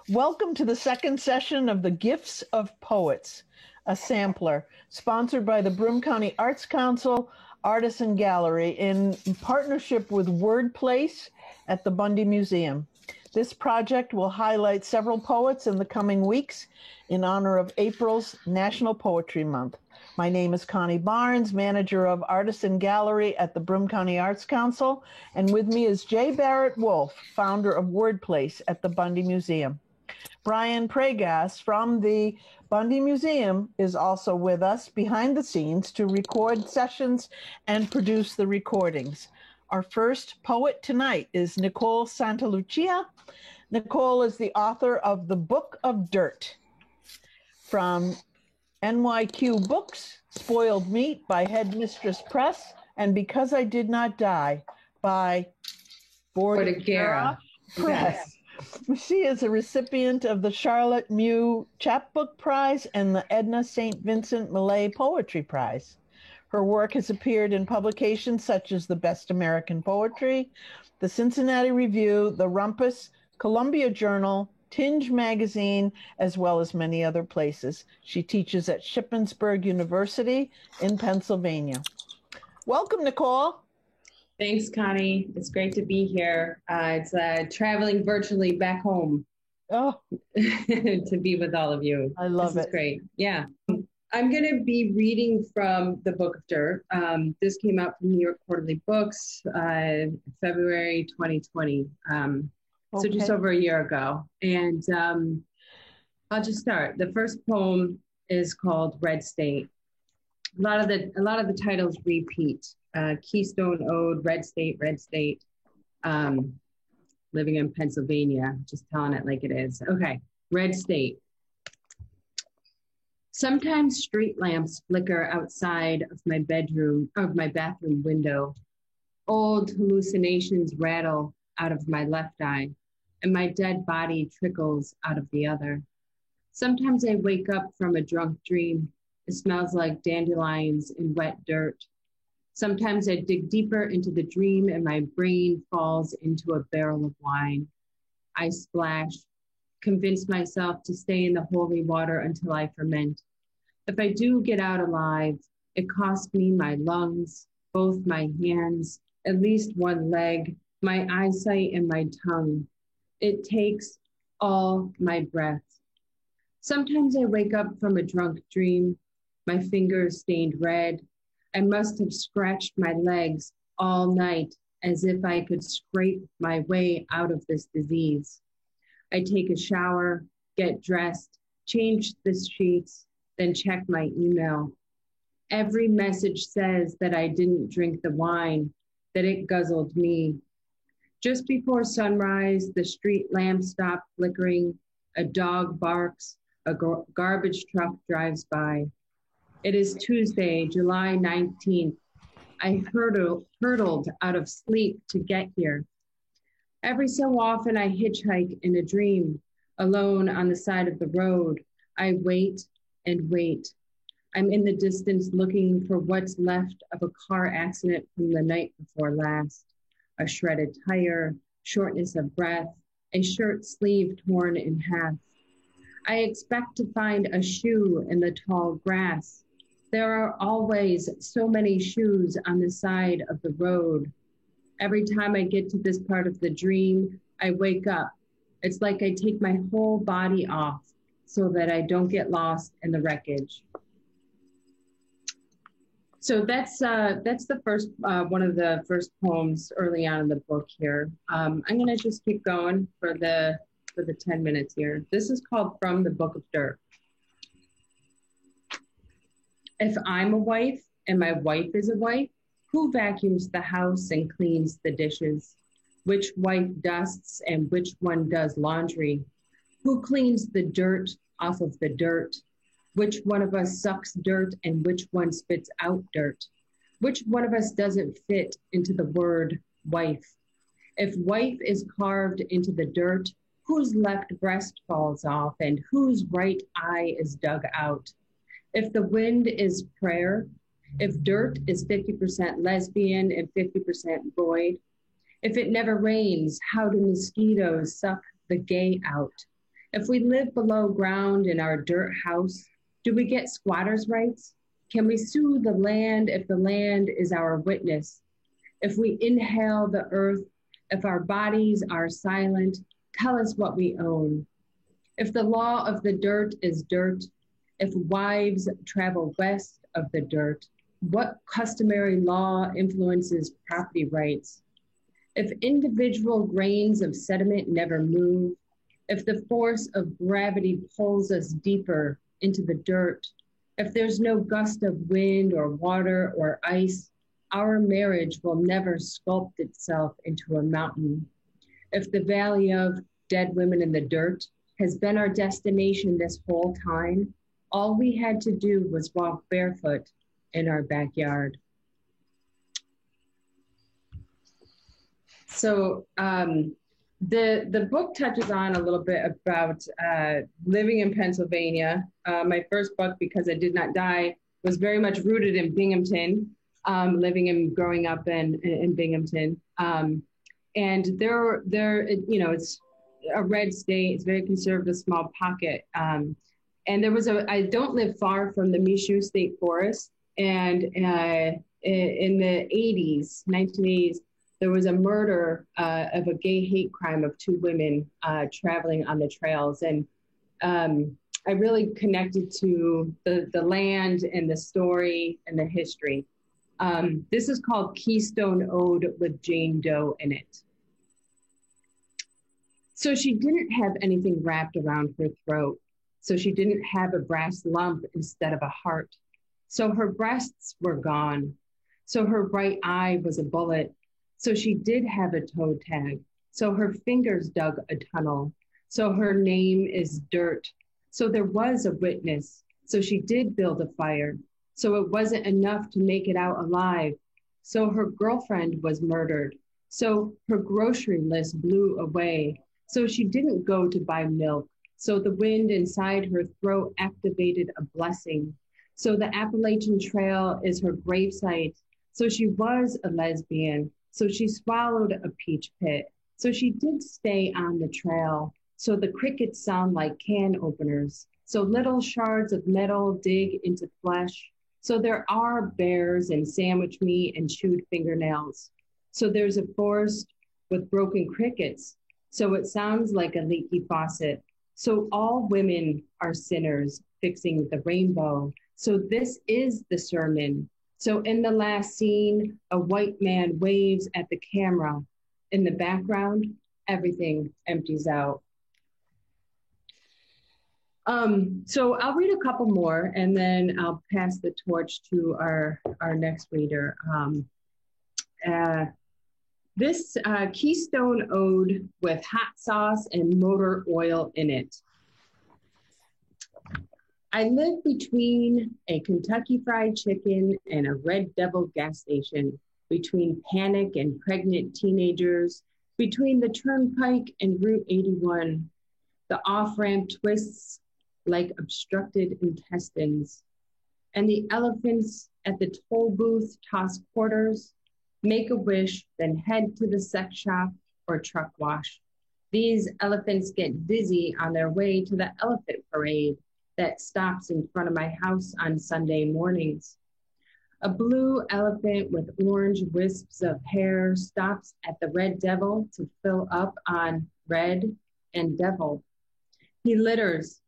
Welcome to the second session of the Gifts of Poets, a sampler, sponsored by the Broome County Arts Council Artisan Gallery in partnership with WordPlace at the Bundy Museum. This project will highlight several poets in the coming weeks in honor of April's National Poetry Month. My name is Connie Barnes, manager of Artisan Gallery at the Broome County Arts Council, and with me is Jay Barrett Wolf, founder of WordPlace at the Bundy Museum. Brian Pregas from the Bundy Museum is also with us behind the scenes to record sessions and produce the recordings. Our first poet tonight is Nicole Santalucia. Nicole is the author of The Book of Dirt, from NYQ Books, Spoiled Meat by Headmistress Press, and Because I Did Not Die by Bordighera Press. She is a recipient of the Charlotte Mew Chapbook Prize and the Edna St. Vincent Millay Poetry Prize. Her work has appeared in publications such as the Best American Poetry, the Cincinnati Review, the Rumpus, Columbia Journal, Tinge Magazine, as well as many other places. She teaches at Shippensburg University in Pennsylvania. Welcome, Nicole. Thanks, Connie. It's great to be here. It's traveling virtually back home to be with all of you. I love it. This is great. Yeah. I'm going to be reading from The Book of Dirt. This came out from New York Quarterly Books, February 2020. So just over a year ago. And I'll just start. The first poem is called Red State. A lot of the titles repeat. Keystone Ode, Red State, living in Pennsylvania, just telling it like it is. Okay, Red State. Sometimes street lamps flicker outside of my bathroom window. Old hallucinations rattle out of my left eye, and my dead body trickles out of the other. Sometimes I wake up from a drunk dream. It smells like dandelions and wet dirt. Sometimes I dig deeper into the dream and my brain falls into a barrel of wine. I splash, convince myself to stay in the holy water until I ferment. If I do get out alive, it costs me my lungs, both my hands, at least one leg, my eyesight and my tongue. It takes all my breath. Sometimes I wake up from a drunk dream, my fingers stained red. I must have scratched my legs all night as if I could scrape my way out of this disease. I take a shower, get dressed, change the sheets, then check my email. Every message says that I didn't drink the wine, that it guzzled me. Just before sunrise, the street lamps stop flickering, a dog barks, a garbage truck drives by. It is Tuesday, July 19th. I hurtled out of sleep to get here. Every so often I hitchhike in a dream, alone on the side of the road. I wait and wait. I'm in the distance looking for what's left of a car accident from the night before last. A shredded tire, shortness of breath, a shirt sleeve torn in half. I expect to find a shoe in the tall grass. There are always so many shoes on the side of the road. Every time I get to this part of the dream, I wake up. It's like I take my whole body off so that I don't get lost in the wreckage. So that's the first one of the first poems early on in the book here. I'm gonna just keep going for the 10 minutes here. This is called From the Book of Dirt. If I'm a wife and my wife is a wife, who vacuums the house and cleans the dishes? Which wife dusts and which one does laundry? Who cleans the dirt off of the dirt? Which one of us sucks dirt and which one spits out dirt? Which one of us doesn't fit into the word wife? If wife is carved into the dirt, whose left breast falls off and whose right eye is dug out? If the wind is prayer, if dirt is 50% lesbian and 50% void, if it never rains, how do mosquitoes suck the gay out? If we live below ground in our dirt house, do we get squatters' rights? Can we sue the land if the land is our witness? If we inhale the earth, if our bodies are silent, tell us what we own. If the law of the dirt is dirt, if wives travel west of the dirt, what customary law influences property rights? If individual grains of sediment never move, if the force of gravity pulls us deeper into the dirt, if there's no gust of wind or water or ice, our marriage will never sculpt itself into a mountain. If the valley of dead women in the dirt has been our destination this whole time, all we had to do was walk barefoot in our backyard. So the book touches on a little bit about living in Pennsylvania. My first book, Because I Did Not Die, was very much rooted in Binghamton, living and growing up in Binghamton. And there, it's a red state, it's very conservative, small pocket. And there was I don't live far from the Michoud State Forest. And in the 80s, 1980s, there was a murder of a gay hate crime of two women traveling on the trails. And I really connected to the land and the story and the history. This is called Keystone Ode with Jane Doe in it. So she didn't have anything wrapped around her throat. So she didn't have a brass lump instead of a heart. So her breasts were gone. So her right eye was a bullet. So she did have a toe tag. So her fingers dug a tunnel. So her name is Dirt. So there was a witness. So she did build a fire. So it wasn't enough to make it out alive. So her girlfriend was murdered. So her grocery list blew away. So she didn't go to buy milk. So the wind inside her throat activated a blessing. So the Appalachian Trail is her gravesite. So she was a lesbian. So she swallowed a peach pit. So she did stay on the trail. So the crickets sound like can openers. So little shards of metal dig into flesh. So there are bears and sandwich meat and chewed fingernails. So there's a forest with broken crickets. So it sounds like a leaky faucet. So all women are sinners fixing the rainbow. So this is the sermon. So in the last scene, a white man waves at the camera. In the background, everything empties out. So I'll read a couple more and then I'll pass the torch to our next reader. This Keystone Ode with hot sauce and motor oil in it. I live between a Kentucky Fried Chicken and a Red Devil gas station, between panic and pregnant teenagers, between the Turnpike and Route 81. The off-ramp twists like obstructed intestines, and the elephants at the toll booth toss quarters, make a wish, then head to the sex shop or truck wash. These elephants get dizzy on their way to the elephant parade that stops in front of my house on Sunday mornings. A blue elephant with orange wisps of hair stops at the Red Devil to fill up on red and devil. He litters.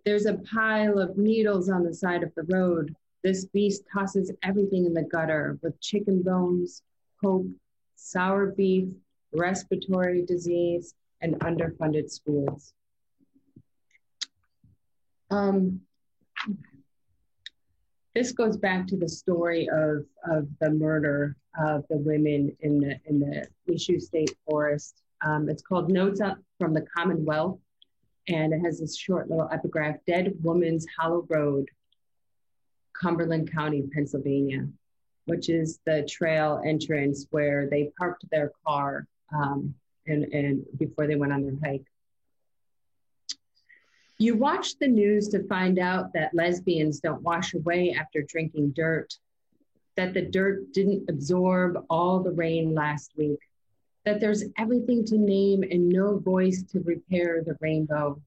There's a pile of needles on the side of the road. This beast tosses everything in the gutter with chicken bones, hope, sour beef, respiratory disease, and underfunded schools. This goes back to the story of the murder of the women in the Michoud State Forest. It's called Notes from the Commonwealth, and it has this short little epigraph: Dead Woman's Hollow Road, Cumberland County, Pennsylvania, which is the trail entrance where they parked their car and before they went on their hike. You watch the news to find out that lesbians don't wash away after drinking dirt, that the dirt didn't absorb all the rain last week, that there's everything to name and no voice to repair the rainbow,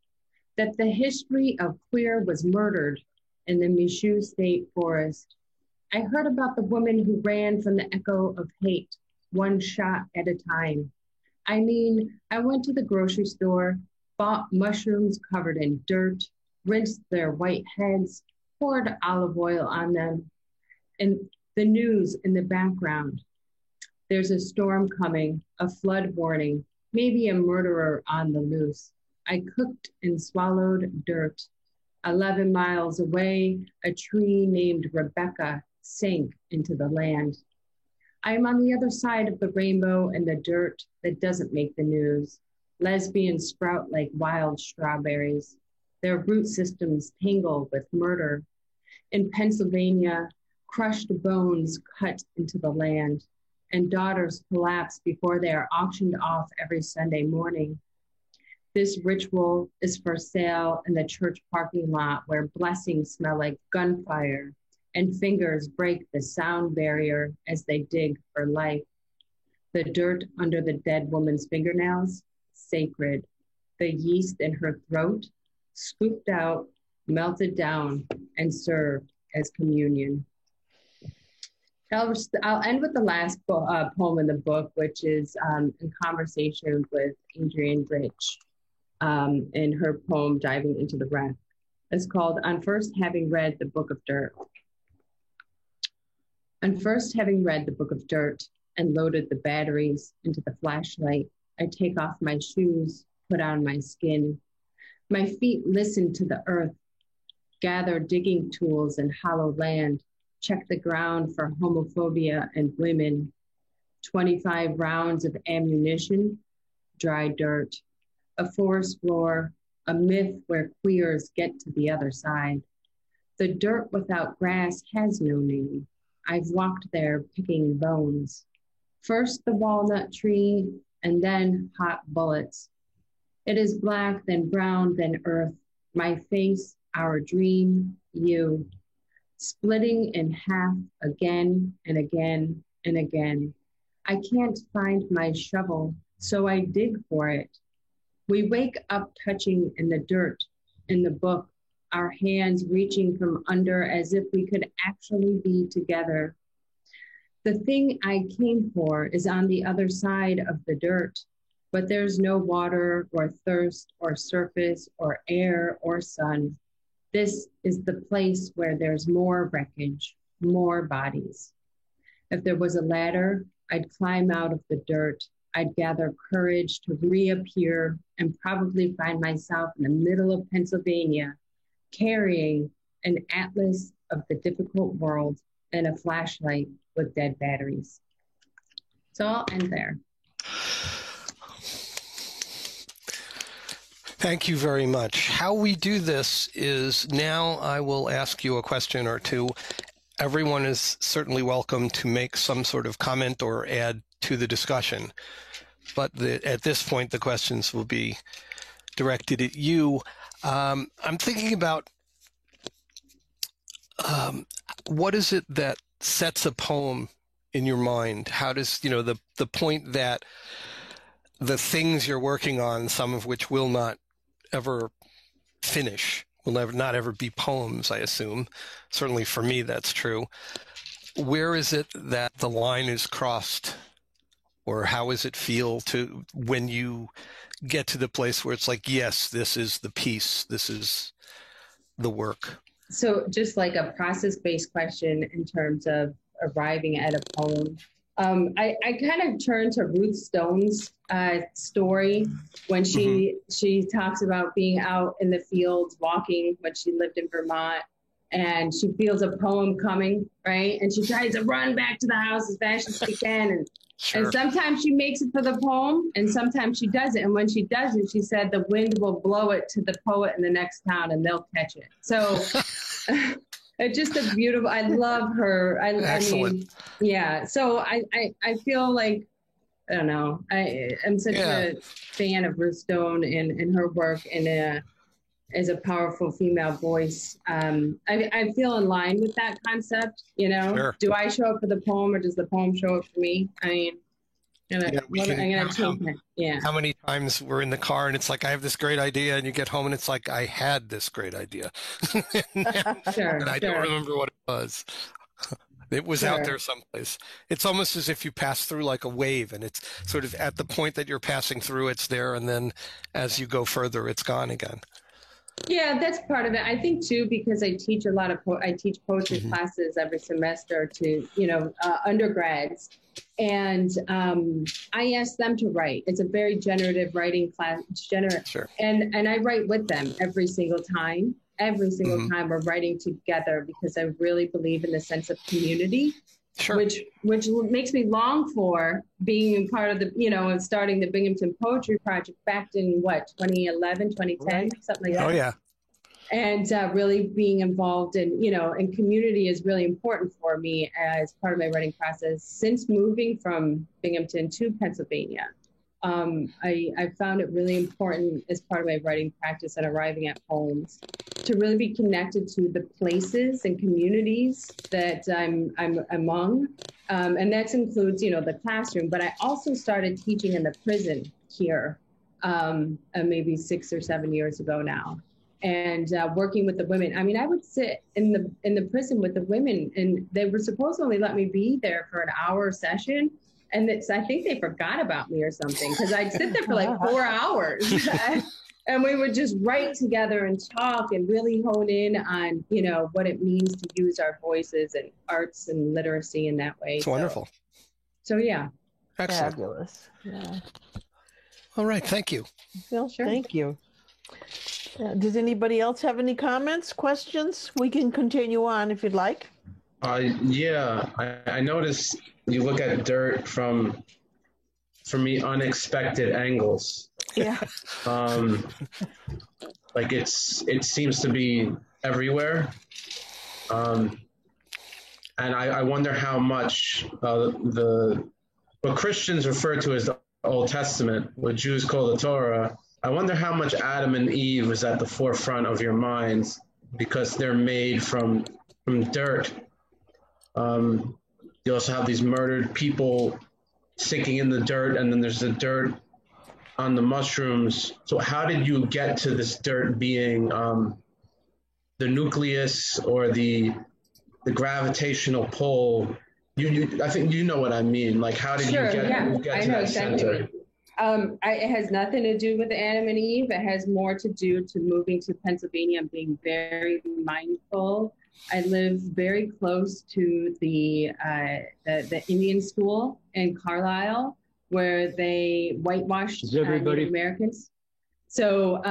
that the history of queer was murdered in the Michoud State Forest. I heard about the woman who ran from the echo of hate, one shot at a time. I mean, I went to the grocery store, bought mushrooms covered in dirt, rinsed their white heads, poured olive oil on them, and the news in the background. There's a storm coming, a flood warning, maybe a murderer on the loose. I cooked and swallowed dirt. 11 miles away, a tree named Rebecca sank into the land. I am on the other side of the rainbow and the dirt that doesn't make the news. Lesbians sprout like wild strawberries. Their root systems tangle with murder. In Pennsylvania, crushed bones cut into the land, and daughters collapse before they are auctioned off every Sunday morning. This ritual is for sale in the church parking lot where blessings smell like gunfire and fingers break the sound barrier as they dig for life. The dirt under the dead woman's fingernails, sacred. The yeast in her throat, scooped out, melted down, and served as communion. I'll end with the last poem in the book, which is in conversation with Adrienne Rich in her poem, Diving into the Wreck. It's called On First Having Read the Book of Dirt. On first having read the Book of Dirt and loaded the batteries into the flashlight, I take off my shoes, put on my skin. My feet listen to the earth, gather digging tools in hollow land, check the ground for homophobia and women. 25 rounds of ammunition, dry dirt, a forest floor, a myth where queers get to the other side. The dirt without grass has no name. I've walked there picking bones. First the walnut tree, and then hot bullets. It is black, then brown, then earth. My face, our dream, you. Splitting in half again and again and again. I can't find my shovel, so I dig for it. We wake up touching in the dirt, in the book, our hands reaching from under as if we could actually be together. The thing I came for is on the other side of the dirt, but there's no water or thirst or surface or air or sun. This is the place where there's more wreckage, more bodies. If there was a ladder, I'd climb out of the dirt. I'd gather courage to reappear and probably find myself in the middle of Pennsylvania, carrying an atlas of the difficult world and a flashlight with dead batteries. So I'll end there. Thank you very much. How we do this is now I will ask you a question or two. Everyone is certainly welcome to make some sort of comment or add to the discussion. But at this point, the questions will be directed at you. I'm thinking about what is it that sets a poem in your mind? How does, the point that the things you're working on, some of which will not ever finish, will not ever be poems, I assume. Certainly for me, that's true. Where is it that the line is crossed? Or how does it feel to when you get to the place where it's like, yes, this is the piece, this is the work? So just like a process-based question in terms of arriving at a poem. I kind of turn to Ruth Stone's story when she talks about being out in the fields walking when she lived in Vermont, and she feels a poem coming, right? And she tries to run back to the house as fast as she can. And, Sure. And sometimes she makes it for the poem and sometimes she doesn't. And when she doesn't, she said the wind will blow it to the poet in the next town and they'll catch it. So it's just a beautiful, I love her. Excellent. I mean, yeah. So I feel like, I don't know, I'm such a fan of Ruth Stone and her work as a powerful female voice. I feel in line with that concept, Sure. Do I show up for the poem or does the poem show up for me? I mean, Yeah, we can I'm gonna count change that. Yeah. how many times we're in the car and it's like, I have this great idea, and you get home and it's like, I had this great idea. and Sure. I don't remember what it was. It was out there someplace. It's almost as if you pass through like a wave, and it's sort of at the point that you're passing through, it's there, and then as you go further, it's gone again. Yeah, that's part of it. I think too, because I teach a lot of I teach poetry Mhm. classes every semester to undergrads, and I ask them to write. It's a very generative writing class, Sure. and I write with them every single time. Every single Mhm. time we're writing together because I really believe in the sense of community. Sure. which makes me long for being part of the, starting the Binghamton Poetry Project back in 2011, 2010, Right. something like Oh, that. yeah. And really being involved in community is really important for me as part of my writing process. Since moving from Binghamton to Pennsylvania, I found it really important as part of my writing practice and arriving at poems to really be connected to the places and communities that I'm among. And that includes, the classroom, but I also started teaching in the prison here maybe 6 or 7 years ago now. And working with the women. I mean, I would sit in the prison with the women, and they were supposed to only let me be there for an hour session. And I think they forgot about me or something, because I'd sit there for like 4 hours. And we would just write together and talk and really hone in on, what it means to use our voices and arts and literacy in that way. It's wonderful. So yeah. Excellent. Fabulous. Yeah. All right. Thank you. Well, Sure. thank you. Does anybody else have any comments, questions? We can continue on if you'd like. Yeah, I noticed you look at dirt from, for me, unexpected angles. Yeah. Like it seems to be everywhere. And I wonder how much what Christians refer to as the Old Testament, what Jews call the Torah, I wonder how much Adam and Eve was at the forefront of your minds, because they're made from dirt. You also have these murdered people sinking in the dirt, and then there's the dirt on the mushrooms. So how did you get to this dirt being the nucleus or the gravitational pull? I think you know what I mean. Like, how did you get to that center? It has nothing to do with Adam and Eve. It has more to do to moving to Pennsylvania and being very mindful. I live very close to the Indian school in Carlisle, where they whitewashed Native Americans. So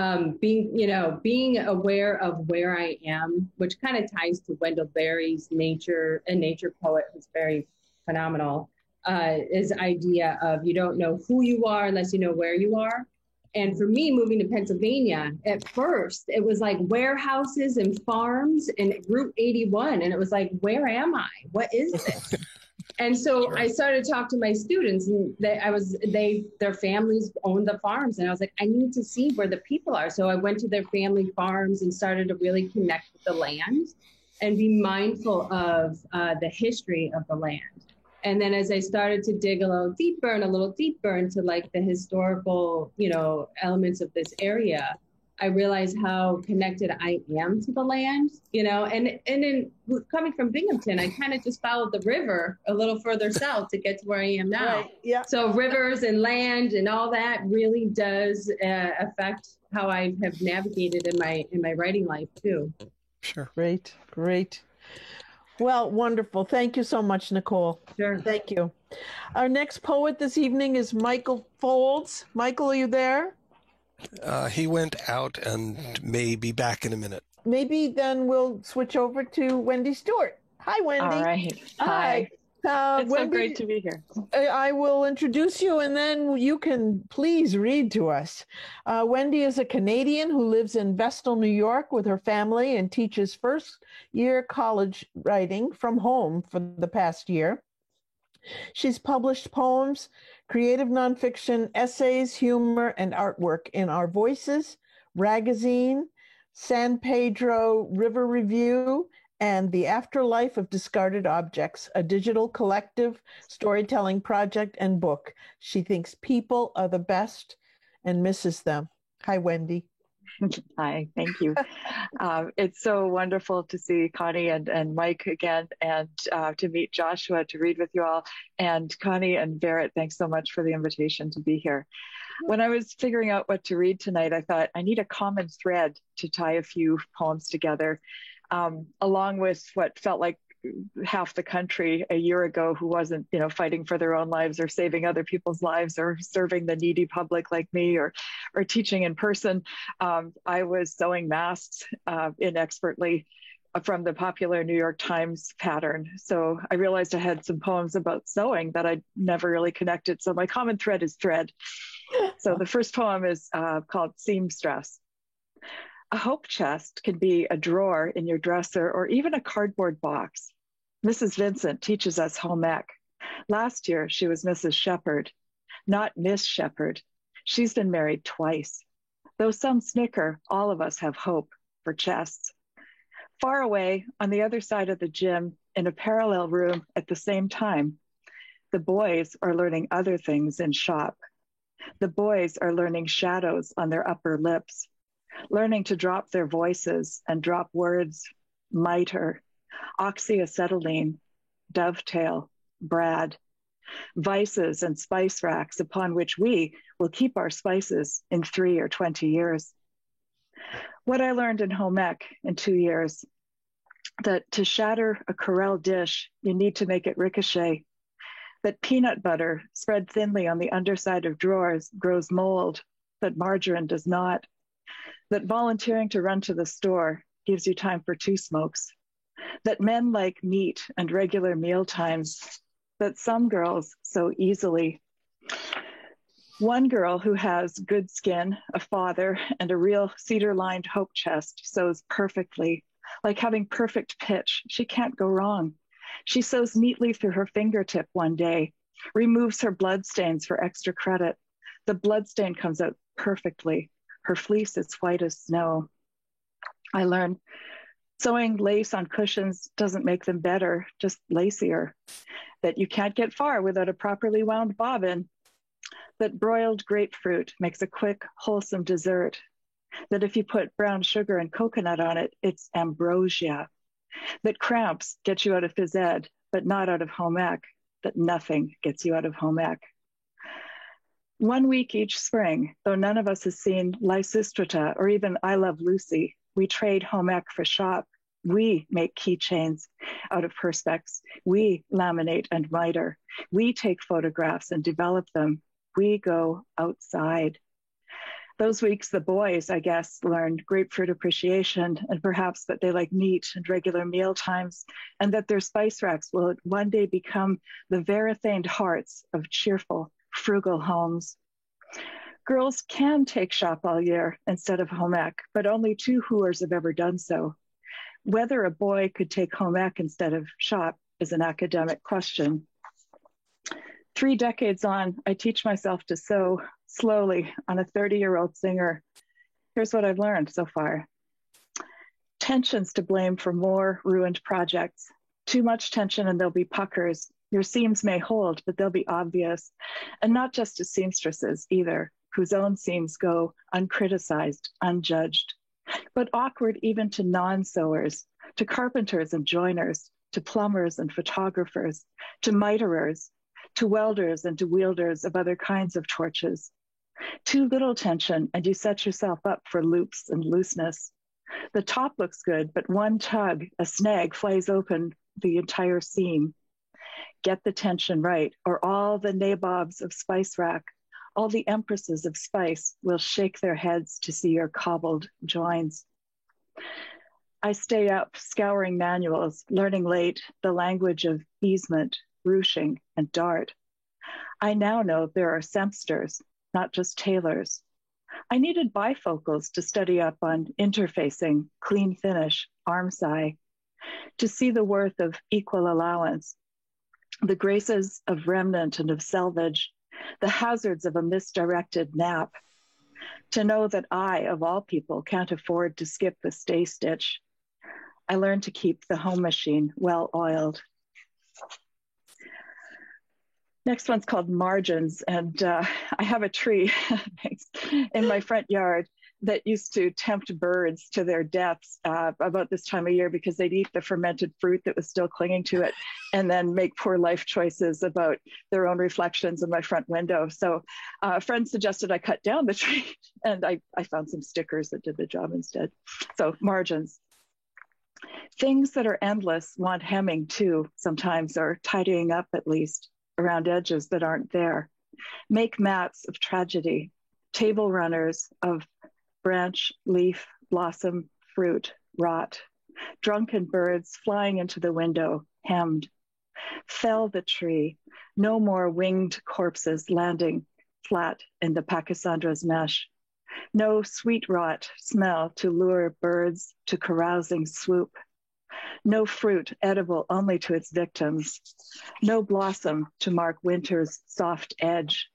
being aware of where I am, which kind of ties to Wendell Berry's nature poet, who's very phenomenal, is the idea of you don't know who you are unless you know where you are. And for me, moving to Pennsylvania, at first, it was like warehouses and farms and Route 81. And it was like, where am I? What is this? And so Sure. I started to talk to my students, and their families owned the farms. And I was like, I need to see where the people are. So I went to their family farms and started to really connect with the land and be mindful of the history of the land. And then as I started to dig a little deeper into like the historical, elements of this area, I realized how connected I am to the land, and then coming from Binghamton, I kind of just followed the river a little further south to get to where I am now. Right. Yeah. So rivers and land and all that really does affect how I have navigated in my writing life too. Sure. Great. Well, wonderful. Thank you so much, Nicole. Sure. Thank you. Our next poet this evening is Michael Folds. Michael, are you there? He went out and may be back in a minute. Maybe then we'll switch over to Wendy Stewart. Hi, Wendy. All right. Hi. It's Wendy, so great to be here. I will introduce you, and then you can please read to us. Wendy is a Canadian who lives in Vestal, New York with her family and teaches first-year college writing from home for the past year. She's published poems, creative nonfiction, essays, humor, and artwork in Our Voices, Ragazine, San Pedro River Review, and The Afterlife of Discarded Objects, a digital collective storytelling project and book. She thinks people are the best and misses them. Hi, Wendy. Hi, thank you. It's so wonderful to see Connie and Mike again, and to meet Joshua, to read with you all. And Connie and Barrett, thanks so much for the invitation to be here. When I was figuring out what to read tonight, I thought I need a common thread to tie a few poems together, along with what felt like half the country a year ago who wasn't, fighting for their own lives or saving other people's lives or serving the needy public like me or teaching in person. I was sewing masks inexpertly from the popular New York Times pattern. So I realized I had some poems about sewing that I'd never really connected. So my common thread is thread. So the first poem is called Seamstress. A hope chest can be a drawer in your dresser or even a cardboard box. Mrs. Vincent teaches us home ec. Last year, she was Mrs. Shepherd, not Miss Shepherd. She's been married twice. Though some snicker, all of us have hope for chests. Far away, on the other side of the gym, in a parallel room at the same time, the boys are learning other things in shop. The boys are learning shadows on their upper lips, learning to drop their voices and drop words, miter, oxyacetylene, dovetail, Brad, vices and spice racks upon which we will keep our spices in 3 or 20 years. What I learned in home ec in 2 years, that to shatter a Corelle dish, you need to make it ricochet, that peanut butter spread thinly on the underside of drawers grows mold, but margarine does not, that volunteering to run to the store gives you time for 2 smokes, that men like meat and regular meal times, that some girls so easily. One girl who has good skin, a father, and a real cedar-lined hope chest sews perfectly, like having perfect pitch. She can't go wrong. She sews neatly through her fingertip one day, removes her bloodstains for extra credit. The bloodstain comes out perfectly. Her fleece is white as snow. I learned sewing lace on cushions doesn't make them better, just lacier. That you can't get far without a properly wound bobbin. That broiled grapefruit makes a quick, wholesome dessert. That if you put brown sugar and coconut on it, it's ambrosia. That cramps get you out of phys ed, but not out of home ec. That nothing gets you out of home ec. 1 week each spring, though none of us has seen Lysistrata or even I Love Lucy, we trade home ec for shop. We make keychains out of perspex. We laminate and miter. We take photographs and develop them. We go outside. Those weeks, the boys, I guess, learned grapefruit appreciation and perhaps that they like meat and regular meal times and that their spice racks will one day become the verithaned hearts of cheerful, frugal homes. Girls can take shop all year instead of home ec, but only 2 hooers have ever done so. Whether a boy could take home ec instead of shop is an academic question. 3 decades on, I teach myself to sew slowly on a 30-year-old singer. Here's what I've learned so far. Tension's to blame for more ruined projects. Too much tension and there'll be puckers. Your seams may hold, but they'll be obvious. And not just to seamstresses either, whose own seams go uncriticized, unjudged, but awkward even to non-sewers, to carpenters and joiners, to plumbers and photographers, to miterers, to welders and to wielders of other kinds of torches. Too little tension and you set yourself up for loops and looseness. The top looks good, but one tug, a snag, flays open the entire seam. Get the tension right, or all the nabobs of spice rack, all the empresses of spice will shake their heads to see your cobbled joins. I stay up scouring manuals, learning late the language of easement, ruching, and dart. I now know there are semsters, not just tailors. I needed bifocals to study up on interfacing, clean finish, armscye, to see the worth of equal allowance, the graces of remnant and of selvage, the hazards of a misdirected nap, to know that I, of all people, can't afford to skip the stay stitch. I learned to keep the home machine well oiled. Next one's called Margins, and I have a tree in my front yard that used to tempt birds to their deaths about this time of year because they'd eat the fermented fruit that was still clinging to it and then make poor life choices about their own reflections in my front window. So a friend suggested I cut down the tree, and I found some stickers that did the job instead. So Margins. Things that are endless want hemming too sometimes, or tidying up at least, around edges that aren't there. Make mats of tragedy, table runners of branch, leaf, blossom, fruit, rot, drunken birds flying into the window, hemmed. Fell the tree, no more winged corpses landing flat in the Pachyssandra's mesh. No sweet rot smell to lure birds to carousing swoop. No fruit edible only to its victims. No blossom to mark winter's soft edge.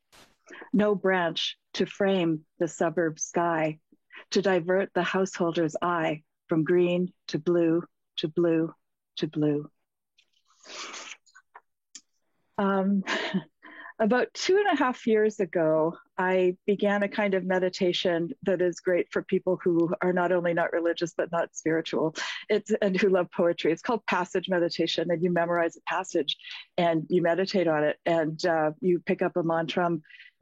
No branch to frame the suburb sky, to divert the householder's eye from green to blue, to blue, to blue. About 2.5 years ago, I began a kind of meditation that is great for people who are not only not religious, but not spiritual, and who love poetry. It's called passage meditation, and you memorize a passage and you meditate on it, and you pick up a mantra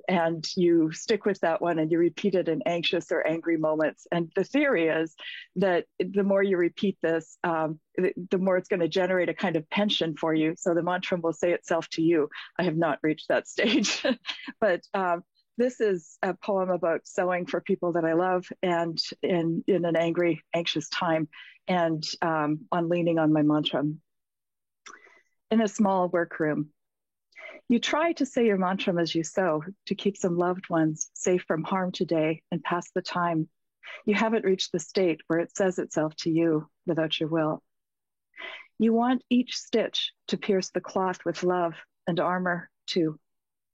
and you stick with that one and you repeat it in anxious or angry moments. And the theory is that the more you repeat this, the more it's going to generate a kind of pension for you. So the mantra will say itself to you. I have not reached that stage, but this is a poem about sewing for people that I love, and in an angry, anxious time, and on leaning on my mantra. In a small workroom, you try to say your mantra as you sew, to keep some loved ones safe from harm today and pass the time. You haven't reached the state where it says itself to you without your will. You want each stitch to pierce the cloth with love and armor too.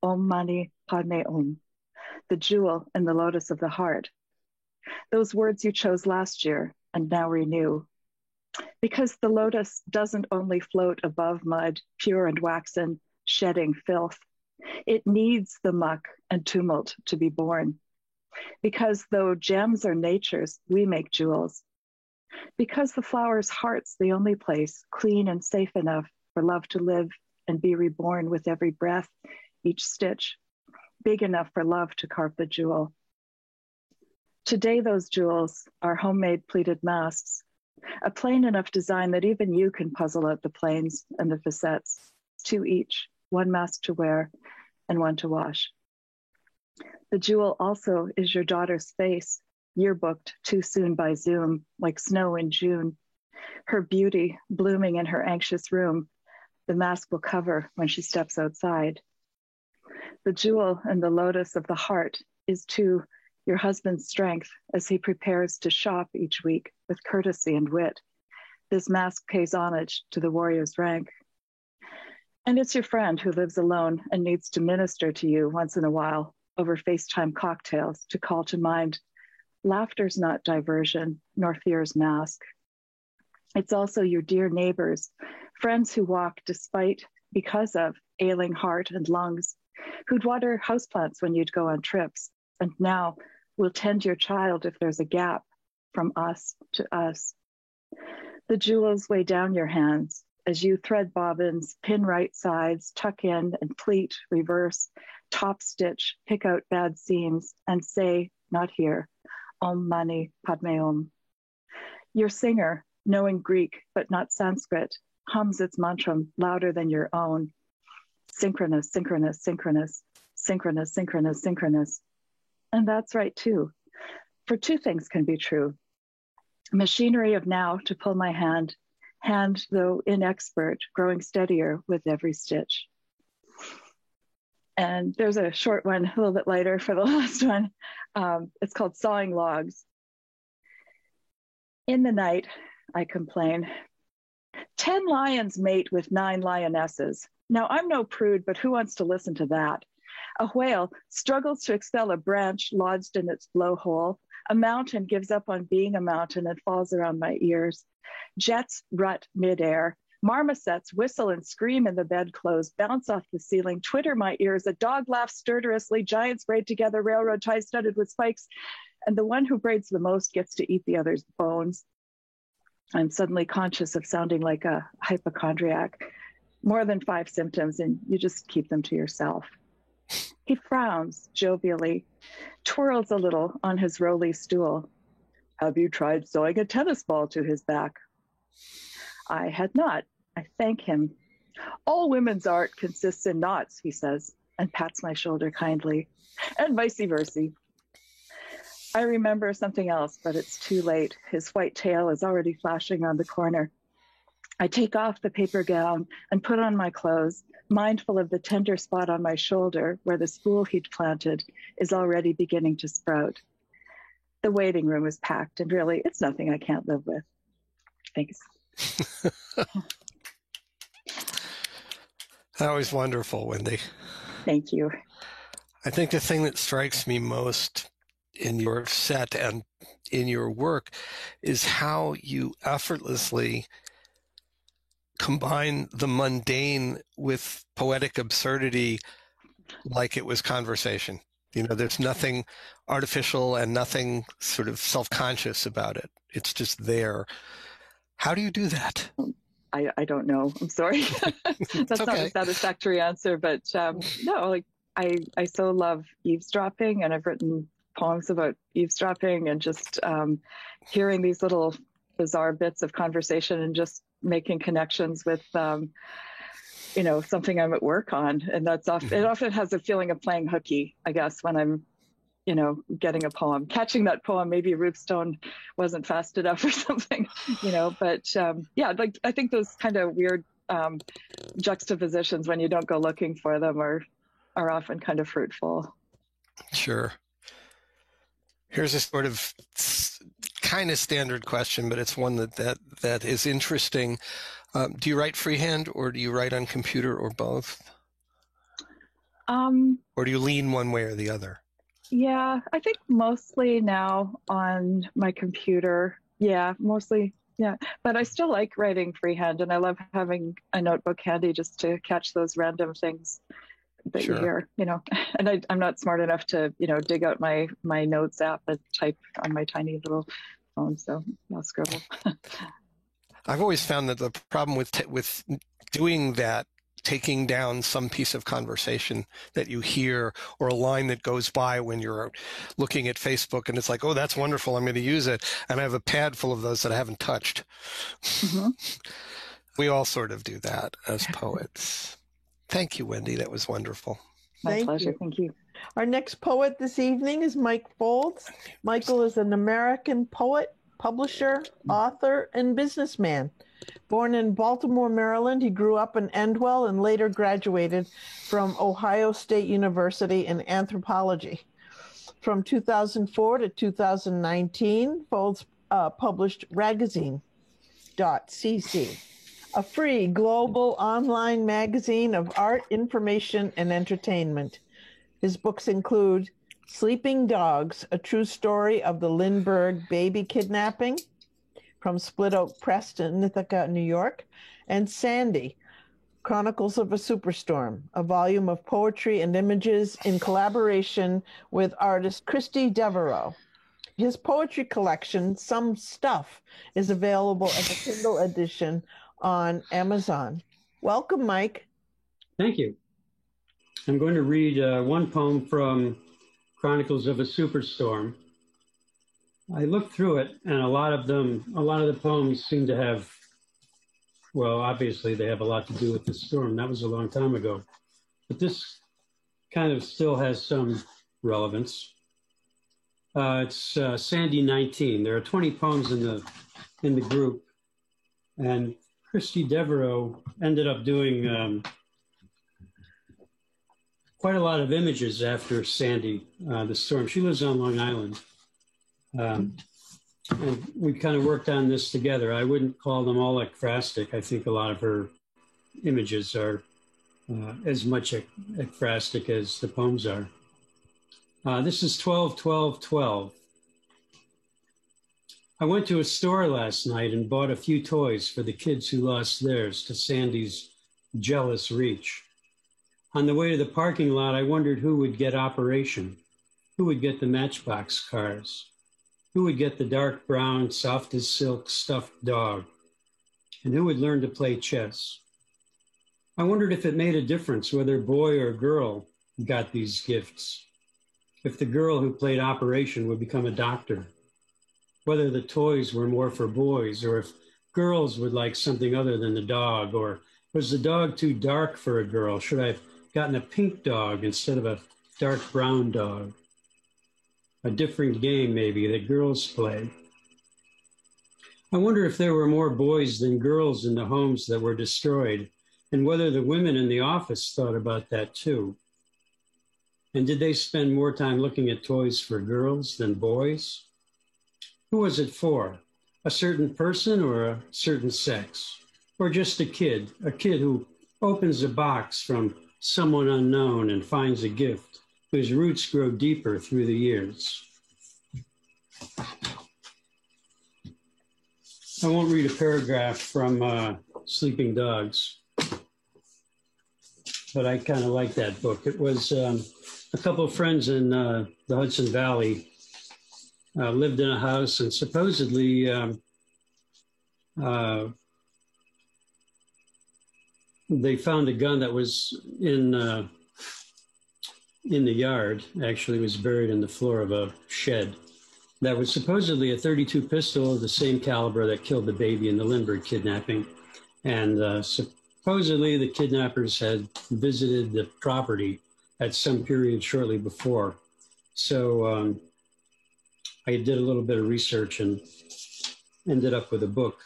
Om Mani Padme Om, the jewel in the lotus of the heart. Those words you chose last year and now renew. Because the lotus doesn't only float above mud, pure and waxen, shedding filth. It needs the muck and tumult to be born. Because though gems are nature's, we make jewels. Because the flower's heart's the only place clean and safe enough for love to live and be reborn with every breath, each stitch, big enough for love to carve the jewel. Today, those jewels are homemade pleated masks, a plain enough design that even you can puzzle out the planes and the facets, 2 each, 1 mask to wear and 1 to wash. The jewel also is your daughter's face, yearbooked too soon by Zoom, like snow in June. Her beauty blooming in her anxious room, the mask will cover when she steps outside. The jewel in the lotus of the heart is too your husband's strength as he prepares to shop each week with courtesy and wit. This mask pays homage to the warrior's rank. And it's your friend who lives alone and needs to minister to you once in a while over FaceTime cocktails to call to mind laughter's not diversion, nor fear's mask. It's also your dear neighbors, friends who walk despite, because of, ailing heart and lungs, who'd water houseplants when you'd go on trips, and now will tend your child if there's a gap from us to us. The jewels weigh down your hands as you thread bobbins, pin right sides, tuck in and pleat, reverse, top stitch, pick out bad seams, and say, not here, Om Mani Padme Om. Your singer, knowing Greek but not Sanskrit, hums its mantra louder than your own. Synchronous, synchronous, synchronous, synchronous, synchronous, synchronous. And that's right too. For 2 things can be true. Machinery of now to pull my hand, hand though inexpert, growing steadier with every stitch. And there's a short one, a little bit lighter for the last one. It's called Sawing Logs. In the night, I complain, 10 lions mate with 9 lionesses. Now, I'm no prude, but who wants to listen to that? A whale struggles to expel a branch lodged in its blowhole. A mountain gives up on being a mountain and falls around my ears. Jets rut midair. Marmosets whistle and scream in the bedclothes, bounce off the ceiling, twitter my ears. A dog laughs stertorously. Giants braid together railroad ties studded with spikes. And the one who braids the most gets to eat the other's bones. I'm suddenly conscious of sounding like a hypochondriac. More than 5 symptoms, and you just keep them to yourself. He frowns jovially, twirls a little on his rolly stool. Have you tried sewing a tennis ball to his back? I had not. I thank him. All women's art consists in knots, he says, and pats my shoulder kindly, and vice versa. I remember something else, but it's too late. His white tail is already flashing on the corner. I take off the paper gown and put on my clothes, mindful of the tender spot on my shoulder where the spool he'd planted is already beginning to sprout. The waiting room is packed, and really, it's nothing I can't live with. Thanks. That was wonderful, Wendy. Thank you. I think the thing that strikes me most in your set and in your work is how you effortlessly combine the mundane with poetic absurdity like it was conversation. You know, there's nothing artificial and nothing sort of self-conscious about it. It's just there. How do you do that? I don't know. I'm sorry. That's not a satisfactory answer, but no, like I so love eavesdropping, and I've written poems about eavesdropping and just hearing these little bizarre bits of conversation and just making connections with, you know, something I'm at work on. And that's often, it often has a feeling of playing hooky, I guess, when I'm, you know, getting a poem, catching that poem. Maybe Ruth Stone wasn't fast enough or something, you know, but yeah, like I think those kind of weird juxtapositions when you don't go looking for them are often kind of fruitful. Sure. Here's a sort of kind of standard question, but it's one that is interesting. Do you write freehand, or do you write on computer, or both? Or do you lean one way or the other? Yeah, I think mostly now on my computer. Yeah, mostly. Yeah, but I still like writing freehand, and I love having a notebook handy just to catch those random things that you hear, you know. And I'm not smart enough to, you know, dig out my notes app and type on my tiny little phone, so I'll scribble. I've always found that the problem with doing that, taking down some piece of conversation that you hear or a line that goes by when you're looking at Facebook and it's like, oh, that's wonderful, I'm going to use it. And I have a pad full of those that I haven't touched. Mm-hmm. We all sort of do that as poets. Thank you, Wendy. That was wonderful. My pleasure. Thank you. Our next poet this evening is Mike Folds. Michael is an American poet, publisher, author, and businessman. Born in Baltimore, Maryland, he grew up in Endwell and later graduated from Ohio State University in anthropology. From 2004 to 2019, Folds published Ragazine.cc, a free global online magazine of art, information, and entertainment. His books include Sleeping Dogs, a true story of the Lindbergh baby kidnapping, from Split Oak Press in Ithaca, New York, and Sandy, Chronicles of a Superstorm, a volume of poetry and images in collaboration with artist Christy Devereaux. His poetry collection, Some Stuff, is available as a Kindle edition on Amazon. Welcome, Mike. Thank you. I'm going to read one poem from Chronicles of a Superstorm. I looked through it, and a lot of the poems seem to have, well, obviously they have a lot to do with the storm. That was a long time ago. But this kind of still has some relevance. It's Sandy 19. There are 20 poems in the group, and Christy Devereaux ended up doing quite a lot of images after Sandy, the storm. She lives on Long Island. And we kind of worked on this together. I wouldn't call them all ekphrastic. I think a lot of her images are as much ekphrastic as the poems are. This is 12-12-12. I went to a store last night and bought a few toys for the kids who lost theirs to Sandy's jealous reach. On the way to the parking lot, I wondered who would get Operation, who would get the Matchbox cars, who would get the dark brown, soft as silk stuffed dog, and who would learn to play chess. I wondered if it made a difference whether boy or girl got these gifts, if the girl who played Operation would become a doctor, whether the toys were more for boys, or if girls would like something other than the dog, or was the dog too dark for a girl? Should I have gotten a pink dog instead of a dark brown dog? A different game, maybe, that girls play. I wonder if there were more boys than girls in the homes that were destroyed, and whether the women in the office thought about that too. And did they spend more time looking at toys for girls than boys? Who was it for? A certain person or a certain sex? Or just a kid who opens a box from someone unknown and finds a gift whose roots grow deeper through the years? I won't read a paragraph from Sleeping Dogs, but I kind of like that book. It was a couple of friends in the Hudson Valley lived in a house, and supposedly they found a gun that was in the yard. Actually, it was buried in the floor of a shed. That was supposedly a .32 pistol of the same caliber that killed the baby in the Lindbergh kidnapping. And supposedly the kidnappers had visited the property at some period shortly before. So I did a little bit of research and ended up with a book.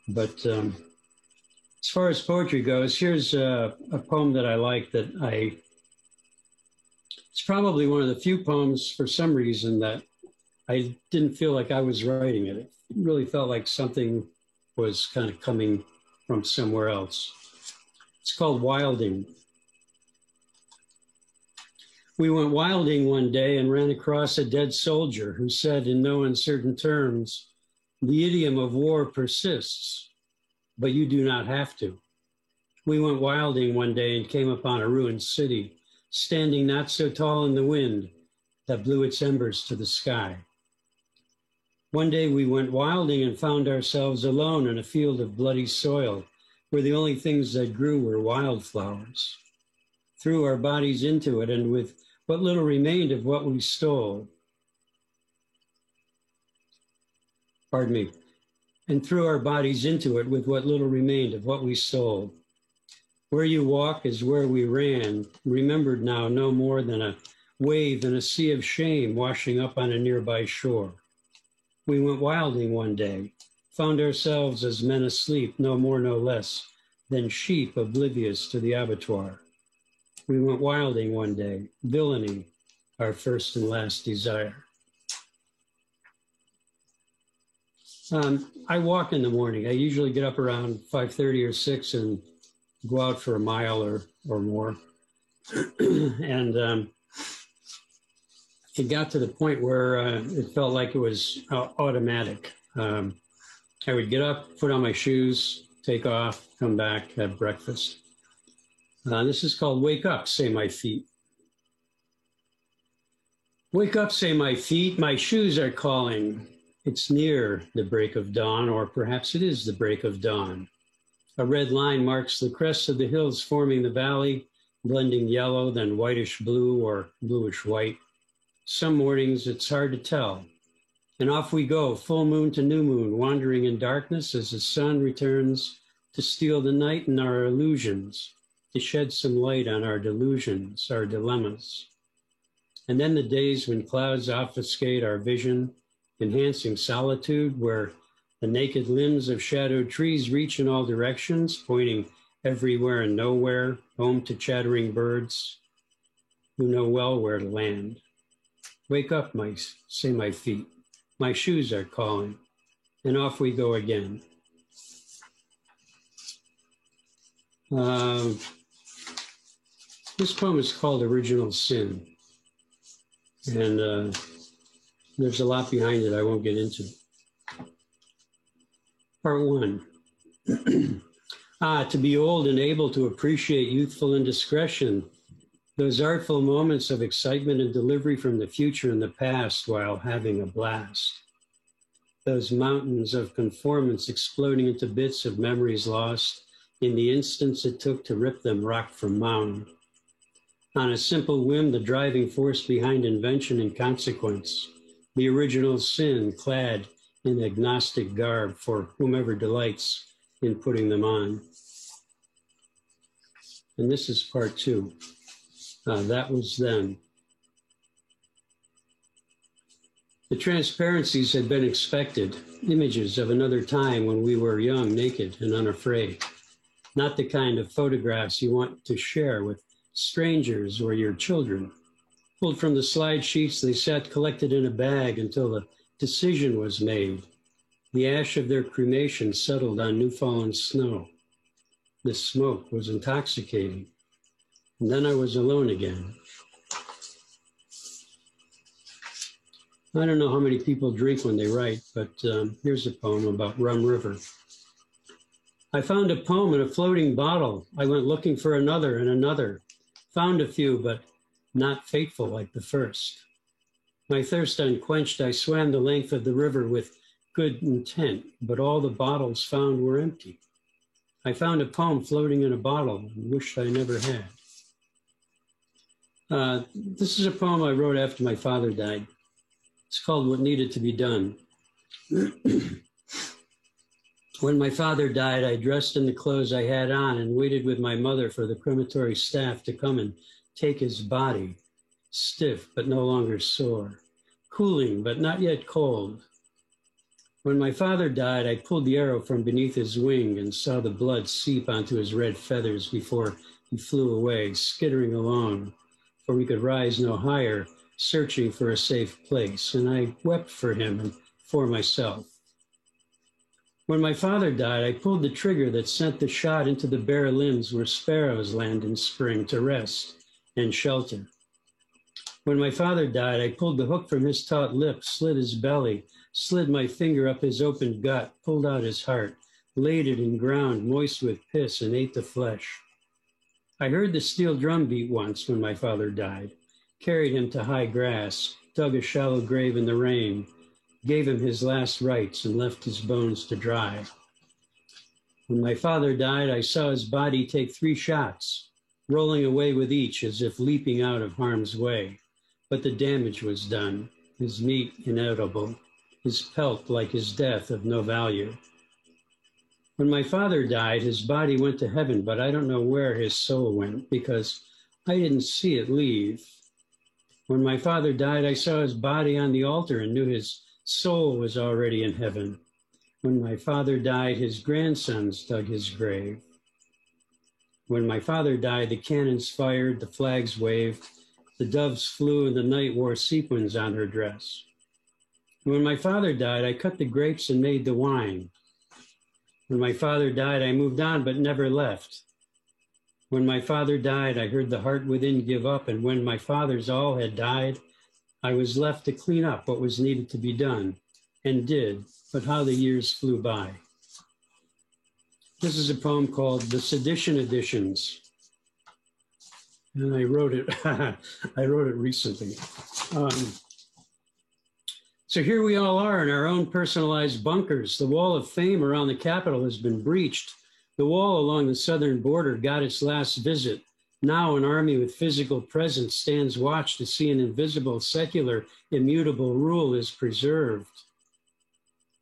But as far as poetry goes, here's a poem that I like that it's probably one of the few poems for some reason that I didn't feel like I was writing it. It really felt like something was kind of coming from somewhere else. It's called Wilding. We went wilding one day and ran across a dead soldier who said in no uncertain terms, "The idiom of war persists, but you do not have to." We went wilding one day and came upon a ruined city, standing not so tall in the wind that blew its embers to the sky. One day we went wilding and found ourselves alone in a field of bloody soil where the only things that grew were wildflowers. Threw our bodies into it, and with what little remained of what we stole, and threw our bodies into it with what little remained of what we stole. Where you walk is where we ran, remembered now no more than a wave in a sea of shame washing up on a nearby shore. We went wilding one day, found ourselves as men asleep, no more, no less than sheep oblivious to the abattoir. We went wilding one day, villainy, our first and last desire. I walk in the morning. I usually get up around 5:30 or 6 and go out for a mile or more. And it got to the point where it felt like it was automatic. I would get up, put on my shoes, take off, come back, have breakfast. This is called Wake Up, Say My Feet. Wake up, say my feet, my shoes are calling. It's near the break of dawn, or perhaps it is the break of dawn. A red line marks the crest of the hills forming the valley, blending yellow, then whitish blue or bluish white. Some mornings it's hard to tell. And off we go, full moon to new moon, wandering in darkness as the sun returns to steal the night in our illusions, to shed some light on our delusions, our dilemmas. And then the days when clouds obfuscate our vision, enhancing solitude, where the naked limbs of shadowed trees reach in all directions, pointing everywhere and nowhere, home to chattering birds who know well where to land. Wake up, say my feet. My shoes are calling, and off we go again. This poem is called Original Sin. And there's a lot behind it I won't get into. Part one. To be old and able to appreciate youthful indiscretion, those artful moments of excitement and delivery from the future and the past while having a blast. Those mountains of conformance exploding into bits of memories lost in the instants it took to rip them rock from mound. On a simple whim, the driving force behind invention and consequence, the original sin clad in agnostic garb for whomever delights in putting them on. And this is part two. That was then. The transparencies had been expected, images of another time when we were young, naked, and unafraid. Not the kind of photographs you want to share with strangers or your children. Pulled from the slide sheets, they sat collected in a bag until the decision was made. The ash of their cremation settled on new-fallen snow. The smoke was intoxicating. And then I was alone again. I don't know how many people drink when they write, but here's a poem about Rum River. I found a poem in a floating bottle. I went looking for another and another. Found a few, but not fateful like the first. My thirst unquenched, I swam the length of the river with good intent, but all the bottles found were empty. I found a poem floating in a bottle and wished I never had. This is a poem I wrote after my father died. It's called What Needed to Be Done. When my father died, I dressed in the clothes I had on and waited with my mother for the crematory staff to come and take his body, stiff but no longer sore, cooling but not yet cold. When my father died, I pulled the arrow from beneath his wing and saw the blood seep onto his red feathers before he flew away, skittering along, for we could rise no higher, searching for a safe place, and I wept for him and for myself. When my father died, I pulled the trigger that sent the shot into the bare limbs where sparrows land in spring to rest and shelter. When my father died, I pulled the hook from his taut lip, slit his belly, slid my finger up his open gut, pulled out his heart, laid it in ground moist with piss, and ate the flesh. I heard the steel drum beat once when my father died, carried him to high grass, dug a shallow grave in the rain, gave him his last rites, and left his bones to dry. When my father died, I saw his body take 3 shots, rolling away with each as if leaping out of harm's way. But the damage was done, his meat inedible, his pelt like his death of no value. When my father died, his body went to heaven, but I don't know where his soul went because I didn't see it leave. When my father died, I saw his body on the altar and knew his soul was already in heaven. When my father died, his grandsons dug his grave. When my father died, the cannons fired, the flags waved, the doves flew, and the night wore sequins on her dress. When my father died, I cut the grapes and made the wine. When my father died, I moved on but never left. When my father died, I heard the heart within give up, and when my fathers all had died, I was left to clean up what was needed to be done, and did, but how the years flew by. This is a poem called The Sedition Editions, and I wrote it, I wrote it recently. So here we all are in our own personalized bunkers. The wall of fame around the Capitol has been breached. The wall along the southern border got its last visit. Now an army with physical presence stands watch to see an invisible, secular, immutable rule is preserved.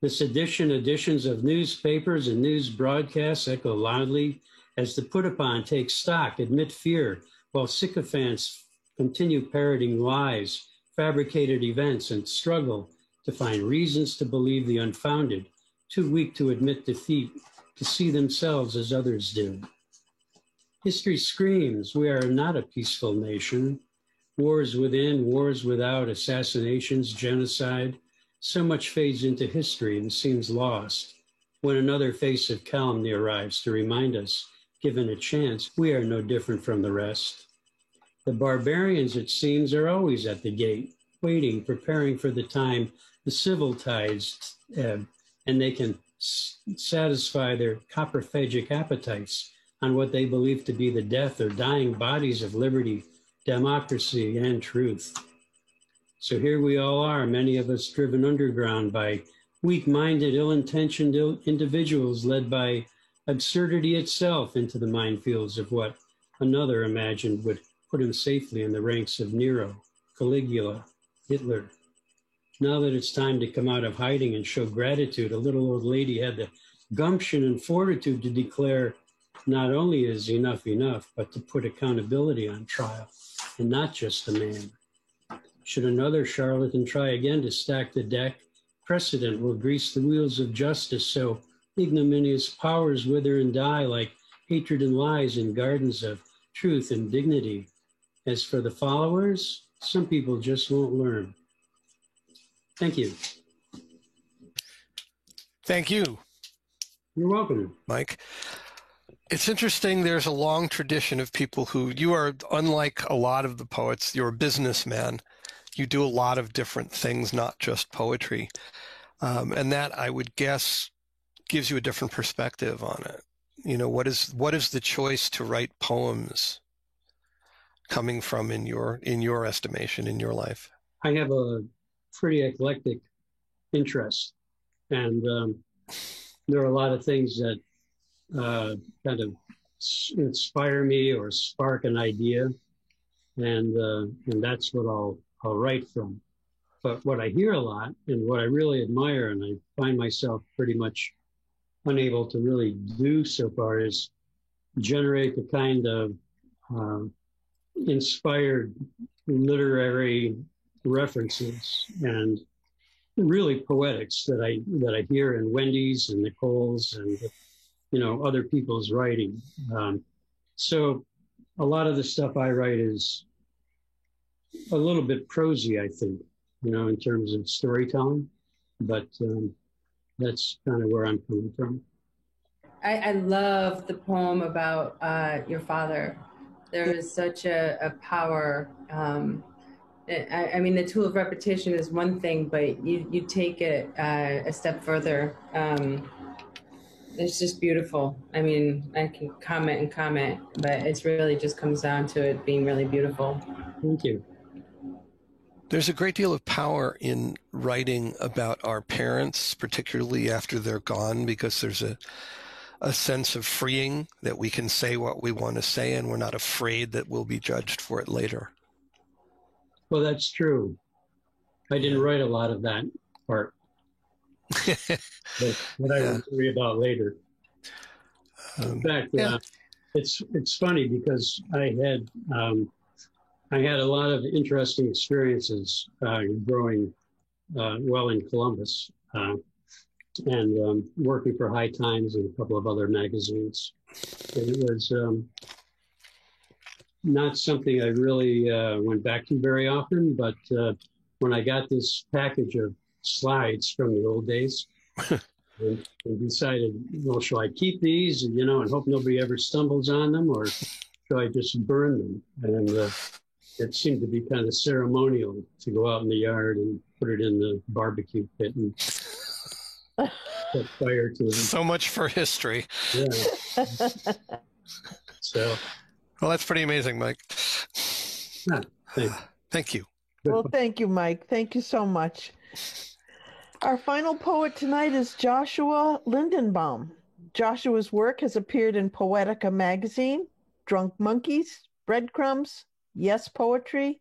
The sedition editions of newspapers and news broadcasts echo loudly as the put-upon takes stock, admit fear, while sycophants continue parroting lies, fabricated events, and struggle to find reasons to believe the unfounded, too weak to admit defeat, to see themselves as others do. History screams, we are not a peaceful nation. Wars within, wars without, assassinations, genocide. So much fades into history and seems lost when another face of calumny arrives to remind us, given a chance, we are no different from the rest. The barbarians, it seems, are always at the gate, waiting, preparing for the time the civil tides ebb, and they can satisfy their coprophagic appetites on what they believe to be the death or dying bodies of liberty, democracy, and truth. So here we all are, many of us driven underground by weak-minded, ill-intentioned individuals led by absurdity itself into the minefields of what another imagined would put him safely in the ranks of Nero, Caligula, Hitler. Now that it's time to come out of hiding and show gratitude, a little old lady had the gumption and fortitude to declare not only is enough enough, but to put accountability on trial, and not just a man. Should another charlatan try again to stack the deck, precedent will grease the wheels of justice, so ignominious powers wither and die like hatred and lies in gardens of truth and dignity. As for the followers, some people just won't learn. Thank you. Thank you. You're welcome, Mike. It's interesting. There's a long tradition of people who, you are unlike a lot of the poets. You're a businessman. You do a lot of different things, not just poetry. And that, I would guess, gives you a different perspective on it. You know, what is the choice to write poems coming from in your estimation, in your life? I have a pretty eclectic interest, and there are a lot of things that kind of inspire me or spark an idea, and that's what I'll write from. But what I hear a lot and what I really admire, and I find myself pretty much unable to really do so far, is generate the kind of inspired literary references and really poetics that I hear in Wendy's and Nicole's and, you know, other people's writing. So a lot of the stuff I write is a little bit prosy, I think, you know, in terms of storytelling, but that's kind of where I'm coming from. I love the poem about your father. There is such a power. I mean, the tool of repetition is one thing, but you take it a step further. It's just beautiful. I mean, I can comment, but it's really just comes down to it being really beautiful. Thank you. There's a great deal of power in writing about our parents, particularly after they're gone, because there's a sense of freeing that we can say what we want to say, and we're not afraid that we'll be judged for it later. Well, that's true. I didn't write a lot of that part, but I will worry about later. In fact, it's funny because I had a lot of interesting experiences growing well in Columbus and working for High Times and a couple of other magazines. It was not something I really went back to very often, but when I got this package of slides from the old days, and decided, well, shall I keep these, you know, and hope nobody ever stumbles on them, or should I just burn them? And it seemed to be kind of ceremonial to go out in the yard and put it in the barbecue pit and set fire to it. So much for history. Yeah. So. Well, that's pretty amazing, Mike. Thank you. Well, thank you, Mike. Thank you so much. Our final poet tonight is Joshua Lindenbaum. Joshua's work has appeared in Poetica magazine, Drunk Monkeys, Breadcrumbs, Yes Poetry,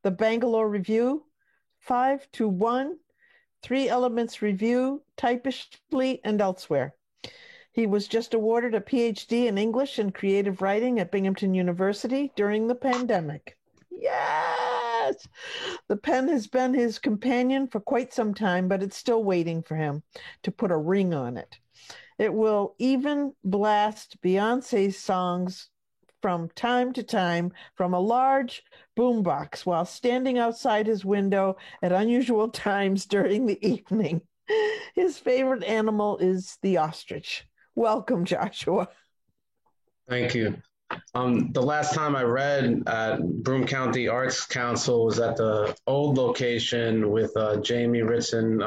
the Bangalore Review, 521, Three Elements Review, Typishly, and elsewhere. He was just awarded a PhD in English and Creative Writing at Binghamton University during the pandemic. Yes! The pen has been his companion for quite some time, but it's still waiting for him to put a ring on it. It will even blast Beyonce's songs from time to time from a large boombox while standing outside his window at unusual times during the evening. His favorite animal is the ostrich. Welcome, Joshua. Thank you. The last time I read at Broome County Arts Council was at the old location with Jamie Ritson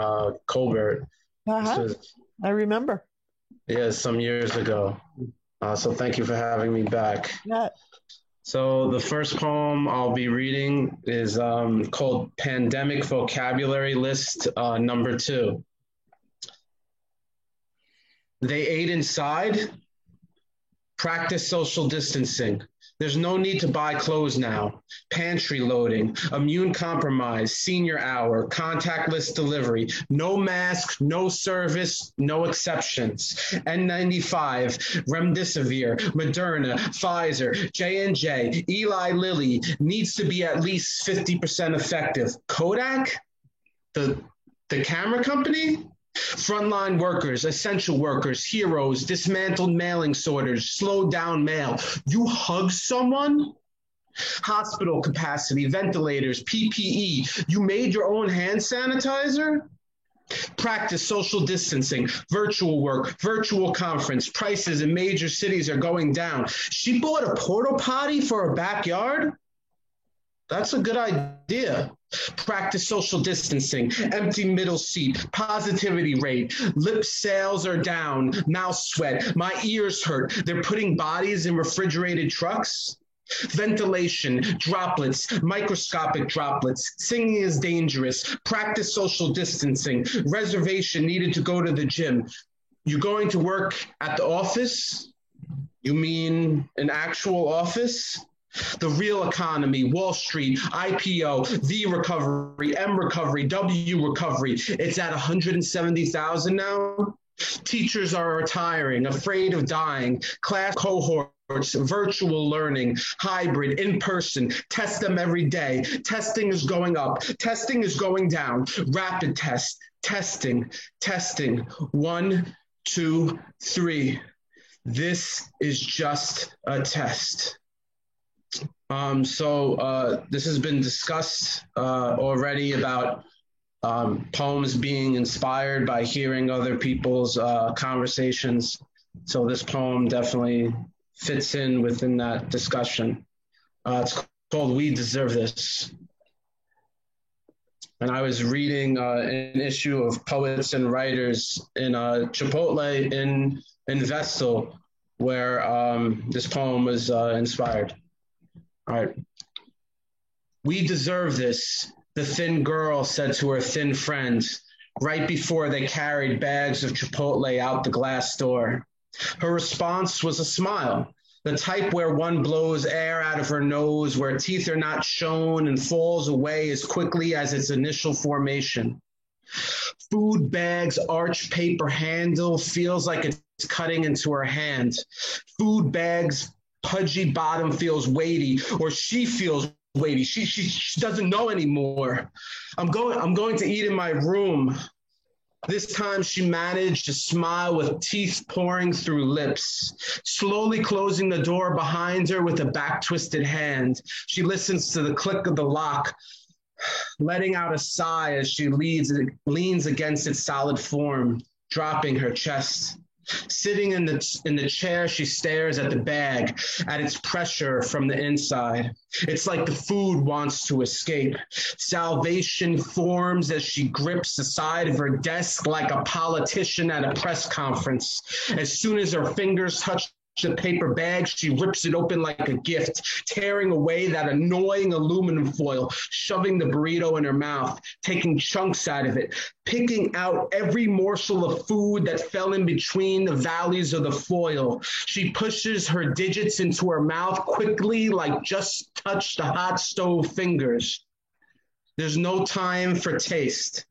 Colbert. I remember. Yeah, some years ago. So thank you for having me back. Yeah. So the first poem I'll be reading is called Pandemic Vocabulary List number 2. They ate inside. Practice social distancing. There's no need to buy clothes now. Pantry loading, immune compromise, senior hour, contactless delivery, no mask, no service, no exceptions. N95, Remdesivir, Moderna, Pfizer, J&J, Eli Lilly needs to be at least 50% effective. Kodak, the camera company? Frontline workers, essential workers, heroes, dismantled mailing sorters, slowed down mail. You hug someone? Hospital capacity, ventilators, PPE. You made your own hand sanitizer? Practice social distancing, virtual work, virtual conference. Prices in major cities are going down. She bought a porta potty for her backyard? That's a good idea. Practice social distancing, empty middle seat, positivity rate, lip sales are down, mouth sweat, my ears hurt. They're putting bodies in refrigerated trucks. Ventilation, droplets, microscopic droplets. Singing is dangerous. Practice social distancing. Reservation needed to go to the gym. You going to work at the office? You mean an actual office? The real economy, Wall Street, IPO, V recovery, M recovery, W recovery. It's at 170,000 now. Teachers are retiring, afraid of dying. Class cohorts, virtual learning, hybrid, in-person. Test them every day. Testing is going up. Testing is going down. Rapid test. Testing. 1, 2, 3. This is just a test. This has been discussed already about poems being inspired by hearing other people's conversations. So this poem definitely fits in within that discussion. It's called We Deserve This. And I was reading an issue of Poets and Writers in Chipotle in Vestal, where this poem was inspired. All right. We deserve this, the thin girl said to her thin friends right before they carried bags of Chipotle out the glass door. Her response was a smile, the type where one blows air out of her nose, where teeth are not shown and falls away as quickly as its initial formation. Food bag's arch paper handle feels like it's cutting into her hand. Food bag's pudgy bottom feels weighty, or she feels weighty. She doesn't know anymore. I'm going to eat in my room. This time she managed to smile with teeth pouring through lips, slowly closing the door behind her with a back-twisted hand. She listens to the click of the lock, letting out a sigh as she leans against its solid form, dropping her chest. Sitting in the chair, she stares at the bag, at its pressure from the inside. It's like the food wants to escape. Salvation forms as she grips the side of her desk like a politician at a press conference. As soon as her fingers touch the paper bag, she rips it open like a gift, tearing away that annoying aluminum foil, shoving the burrito in her mouth, taking chunks out of it, picking out every morsel of food that fell in between the valleys of the foil. She pushes her digits into her mouth quickly, like just touch the hot stove fingers. There's no time for taste,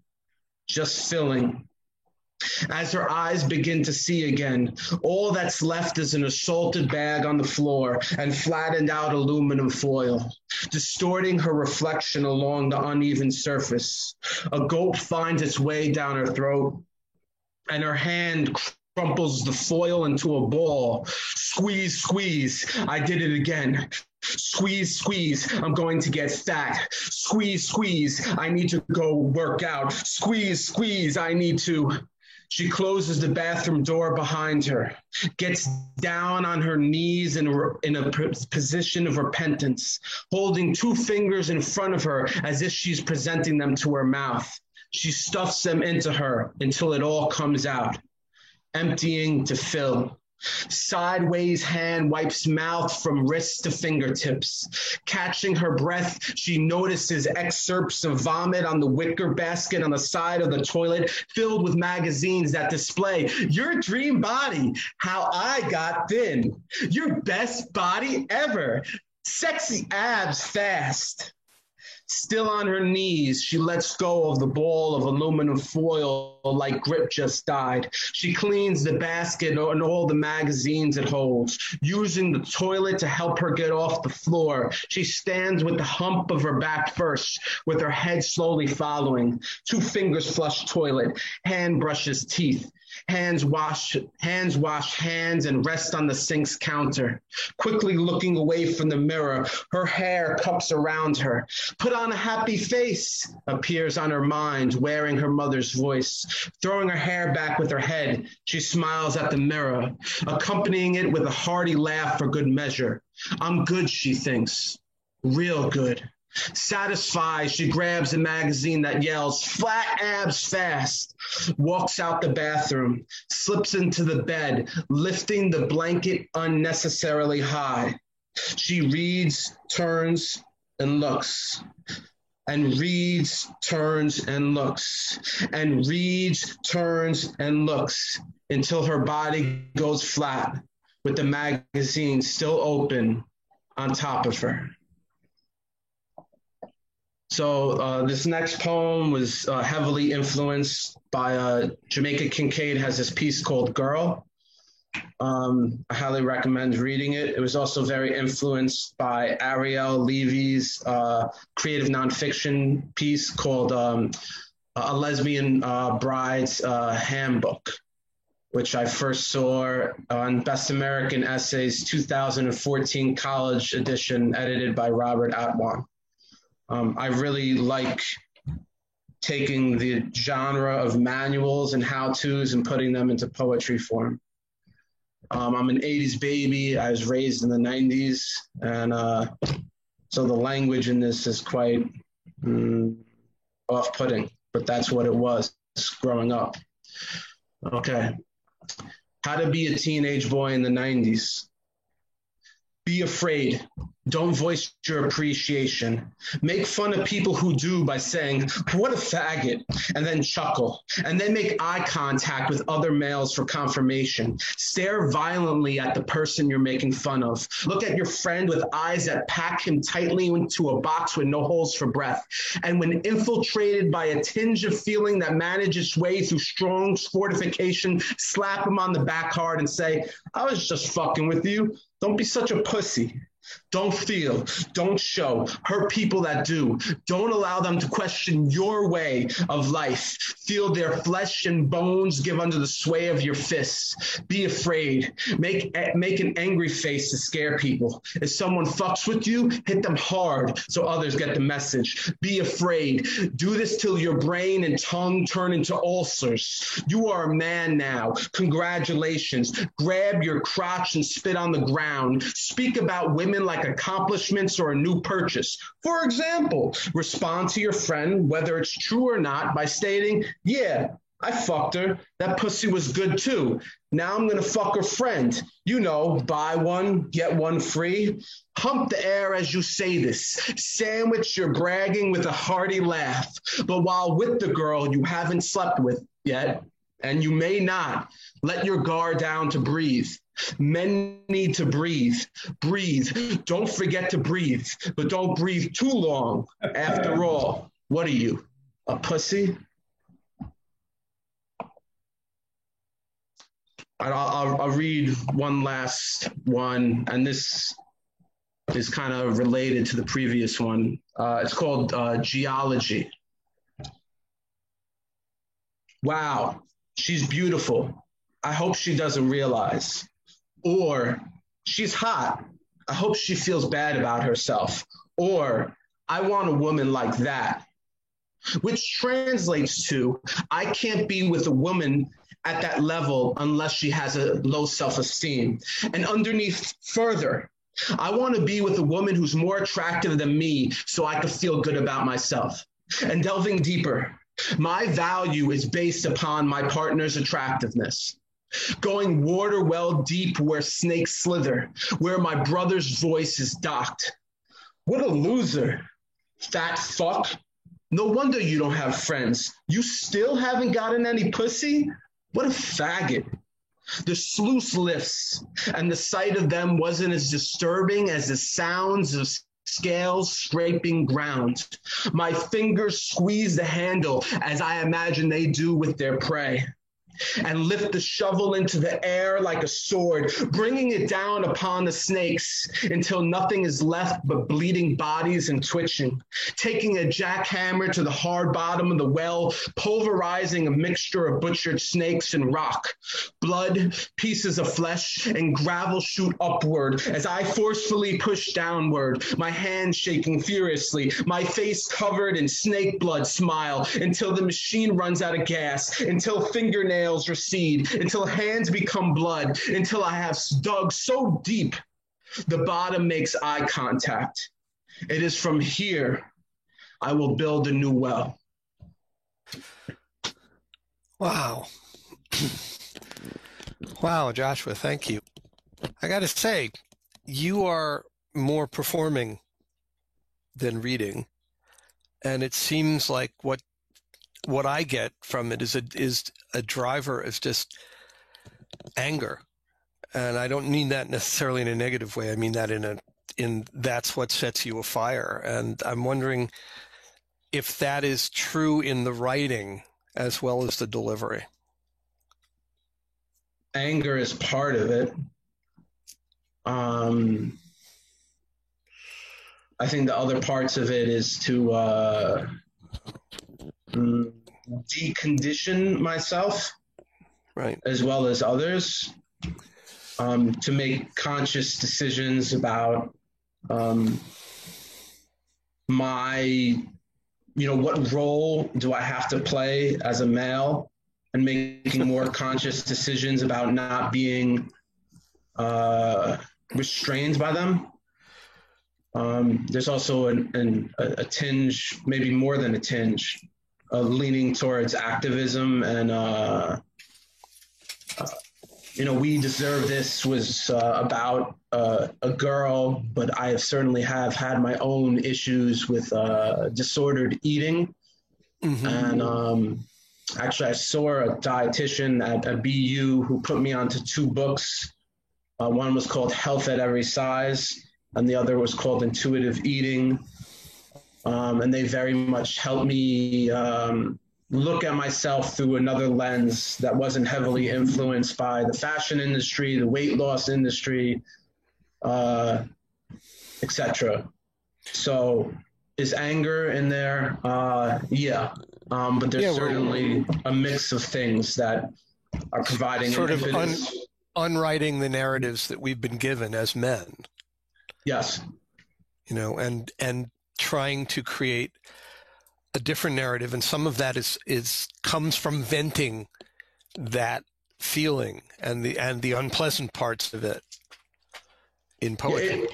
just filling. As her eyes begin to see again, all that's left is an assaulted bag on the floor and flattened out aluminum foil, distorting her reflection along the uneven surface. A gulp finds its way down her throat, and her hand crumples the foil into a ball. Squeeze, squeeze. I did it again. Squeeze, squeeze. I'm going to get fat. Squeeze, squeeze. I need to go work out. Squeeze, squeeze. I need to... She closes the bathroom door behind her, gets down on her knees in a position of repentance, holding 2 fingers in front of her as if she's presenting them to her mouth. She stuffs them into her until it all comes out, emptying to fill. Sideways hand wipes mouth from wrist to fingertips. Catching her breath, she notices excerpts of vomit on the wicker basket on the side of the toilet, filled with magazines that display your dream body, how I got thin, your best body ever, sexy abs fast. Still on her knees, she lets go of the ball of aluminum foil like grip just died. She cleans the basket and all the magazines it holds, using the toilet to help her get off the floor. She stands with the hump of her back first, with her head slowly following. 2 fingers flush toilet, hand brushes teeth. Hands wash hands and rest on the sink's counter. Quickly looking away from the mirror, her hair cups around her. Put on a happy face appears on her mind, wearing her mother's voice. Throwing her hair back with her head, she smiles at the mirror, accompanying it with a hearty laugh for good measure. I'm good, she thinks. Real good. Satisfied, she grabs a magazine that yells, flat abs fast, walks out the bathroom, slips into the bed, lifting the blanket unnecessarily high. She reads, turns, and looks, and reads, turns, and looks, and reads, turns, and looks, until her body goes flat, with the magazine still open on top of her. So this next poem was heavily influenced by Jamaica Kincaid has this piece called Girl. I highly recommend reading it. It was also very influenced by Ariel Levy's creative nonfiction piece called A Lesbian Bride's Handbook, which I first saw on Best American Essays 2014 college edition, edited by Robert Atwan. I really like taking the genre of manuals and how-tos and putting them into poetry form. I'm an 80s baby. I was raised in the 90s. And so the language in this is quite off-putting, but that's what it was growing up. Okay. How to be a teenage boy in the 90s. Be afraid. Don't voice your appreciation. Make fun of people who do by saying, what a faggot, and then chuckle, and then make eye contact with other males for confirmation. Stare violently at the person you're making fun of. Look at your friend with eyes that pack him tightly into a box with no holes for breath. And when infiltrated by a tinge of feeling that manages its way through strong fortification, slap him on the back hard and say, I was just fucking with you. Don't be such a pussy. Don't feel, don't show, hurt people that do. Don't allow them to question your way of life. Feel their flesh and bones give under the sway of your fists. Be afraid. Make an angry face to scare people. If someone fucks with you, hit them hard so others get the message. Be afraid. Do this till your brain and tongue turn into ulcers. You are a man now. Congratulations. Grab your crotch and spit on the ground. Speak about women like accomplishments or a new purchase. For example, respond to your friend, whether it's true or not, by stating, yeah, I fucked her. That pussy was good too. Now I'm going to fuck her friend. You know, buy one, get one free. Hump the air as you say this. Sandwich your bragging with a hearty laugh. But while with the girl you haven't slept with yet, and you may not, let your guard down to breathe. Men need to breathe. Breathe. Don't forget to breathe, but don't breathe too long. After all, what are you, a pussy? I'll read one last one, and this is kind of related to the previous one. It's called Geology. Wow, she's beautiful. I hope she doesn't realize. Or, she's hot. I hope she feels bad about herself. Or, I want a woman like that. Which translates to, I can't be with a woman at that level unless she has a low self-esteem. And underneath further, I want to be with a woman who's more attractive than me so I can feel good about myself. And delving deeper, my value is based upon my partner's attractiveness. Going water well deep where snakes slither, where my brother's voice is docked. What a loser, fat fuck. No wonder you don't have friends. You still haven't gotten any pussy? What a faggot. The sluice lifts, and the sight of them wasn't as disturbing as the sounds of scales scraping ground. My fingers squeeze the handle as I imagine they do with their prey, and lift the shovel into the air like a sword, bringing it down upon the snakes until nothing is left but bleeding bodies and twitching, taking a jackhammer to the hard bottom of the well, pulverizing a mixture of butchered snakes and rock. Blood, pieces of flesh, and gravel shoot upward as I forcefully push downward, my hands shaking furiously, my face covered in snake blood smile until the machine runs out of gas, until fingernails recede, until hands become blood, until I have dug so deep the bottom makes eye contact. It is from here I will build a new well. Wow. Wow, Joshua, thank you. I got to say, you are more performing than reading, and it seems like what I get from it is a driver is just anger, and I don't mean that necessarily in a negative way. I mean that in that's what sets you afire, and I'm wondering if that is true in the writing as well as the delivery. Anger is part of it. I think the other parts of it is to decondition myself, right, as well as others, to make conscious decisions about my, what role do I have to play as a male, and making more conscious decisions about not being restrained by them. There's also a tinge, maybe more than a tinge, leaning towards activism and, We Deserve This was about a girl, but I certainly have had my own issues with disordered eating. Mm-hmm. And actually, I saw a dietitian at BU who put me onto 2 books. One was called Health at Every Size, and the other was called Intuitive Eating. And they very much helped me look at myself through another lens that wasn't heavily influenced by the fashion industry, the weight loss industry, etc. So is anger in there? Yeah. But there's certainly a mix of things that are providing sort of unwriting the narratives that we've been given as men. Yes. And trying to create a different narrative, and some of that comes from venting that feeling and the unpleasant parts of it in poetry.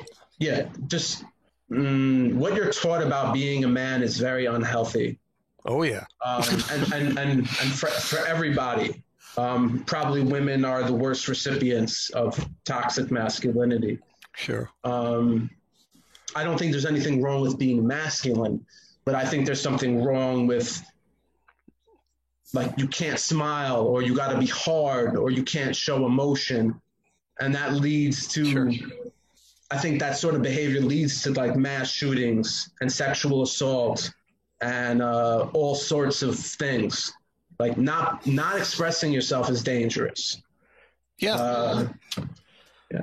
Just what you're taught about being a man is very unhealthy. Oh yeah. And for everybody, probably women are the worst recipients of toxic masculinity. Sure. I don't think there's anything wrong with being masculine, but I think there's something wrong with, like, you can't smile, or you got to be hard, or you can't show emotion. And that leads to, sure. I think that sort of behavior leads to like mass shootings and sexual assault and all sorts of things. Like not expressing yourself is dangerous. Yeah. Yeah.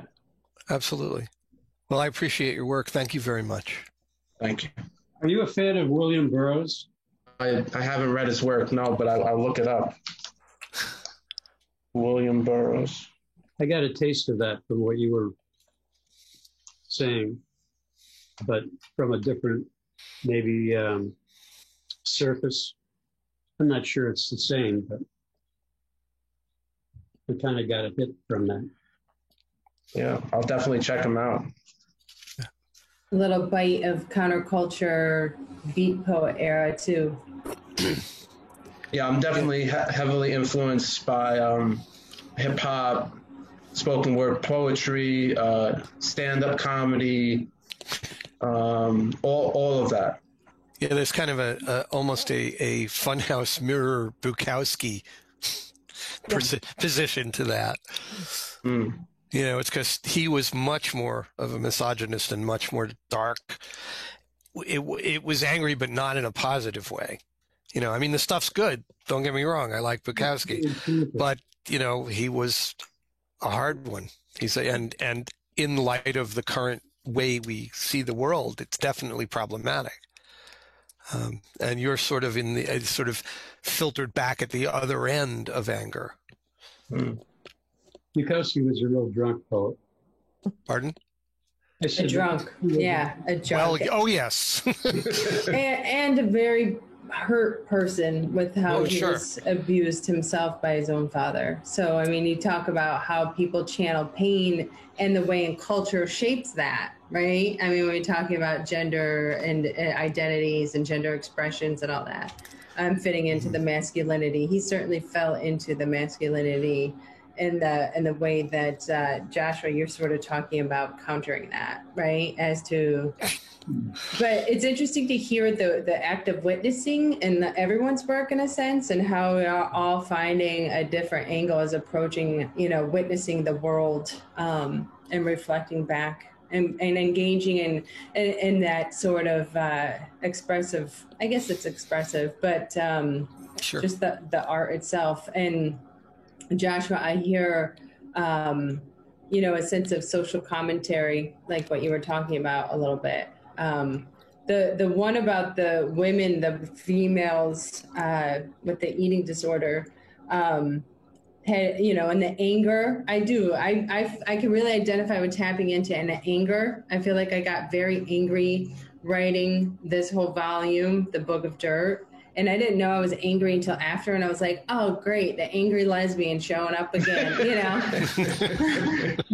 Absolutely. Well, I appreciate your work. Thank you very much. Thank you. Are you a fan of William Burroughs? I haven't read his work, no, but I'll look it up. William Burroughs. I got a taste of that from what you were saying, but from a different, maybe surface. I'm not sure it's the same, but we kind of got a hit from that. Yeah, I'll definitely check them out. A little bite of counterculture beat poet era too. Yeah, I'm definitely heavily influenced by hip hop, spoken word poetry, stand-up comedy, all of that. Yeah, there's kind of almost a Funhouse Mirror Bukowski position to that. Mm. You know, it's because he was much more of a misogynist and much more dark. It was angry, but not in a positive way. You know, I mean, the stuff's good. Don't get me wrong. I like Bukowski, but you know, he was a hard one. And in light of the current way we see the world, it's definitely problematic. And you're sort of sort of filtered back at the other end of anger. Mm. Bukowski was a real drunk poet. Pardon? I said A drunk. Yeah, a drunk. Well, oh yes. and a very hurt person with how he was abused himself by his own father. So, I mean, you talk about how people channel pain and the way in culture shapes that, right? I mean, when we're talking about gender and identities and gender expressions and all that, fitting into the masculinity. He certainly fell into the masculinity in the way that Joshua, you're sort of talking about countering that, right? But it's interesting to hear the act of witnessing in everyone's work in a sense, and how we are all finding a different angle as approaching, you know, witnessing the world and reflecting back and engaging in that sort of expressive, I guess it's expressive, but just the art itself. And Joshua, I hear, you know, a sense of social commentary, like what you were talking about a little bit. The one about the women, the females with the eating disorder, had, you know, and the anger. I can really identify with tapping into and the anger. I feel like I got very angry writing this whole volume, The Book of Dirt. And I didn't know I was angry until after, and I was like, "Oh, great, the angry lesbian showing up again," you know.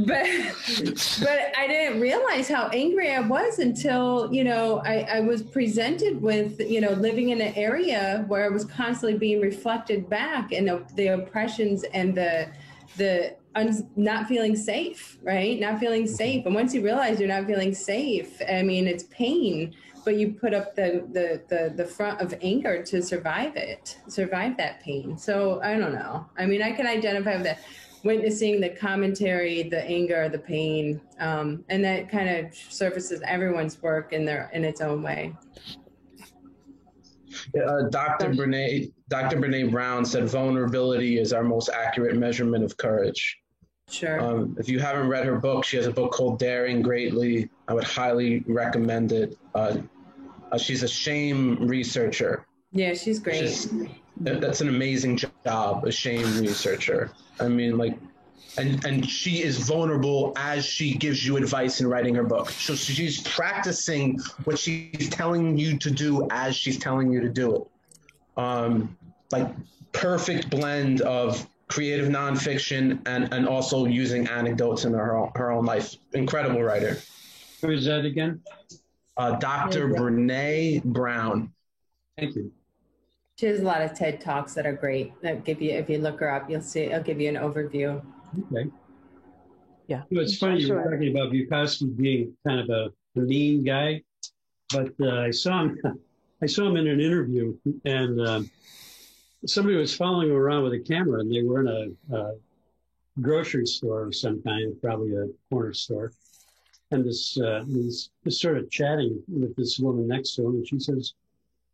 but I didn't realize how angry I was until, you know, I was presented with, you know, living in an area where I was constantly being reflected back, and the oppressions and the not feeling safe, right? Not feeling safe, and once you realize you're not feeling safe, I mean, it's pain. But you put up the front of anger to survive that pain. So I don't know. I mean, I can identify with that, witnessing the commentary, the anger, the pain, and that kind of surfaces everyone's work in its own way. Dr. Brene Brown said vulnerability is our most accurate measurement of courage. Sure. If you haven't read her book, she has a book called Daring Greatly. I would highly recommend it. She's a shame researcher. Yeah, she's great. That's an amazing job, a shame researcher. I mean, like, and she is vulnerable as she gives you advice in writing her book. So she's practicing what she's telling you to do as she's telling you to do it. Like, perfect blend of creative nonfiction and also using anecdotes in her own life. Incredible writer. Who is that again? Dr. Brene Brown. Thank you. She has a lot of TED Talks that are great. That give you, if you look her up, you'll see. I'll give you an overview. Okay. Yeah. You know, it's funny you were talking about Bukowski being kind of a mean guy, but I saw him in an interview, and somebody was following him around with a camera, and they were in a grocery store of some kind, probably a corner store. And he's sort of chatting with this woman next to him, and she says,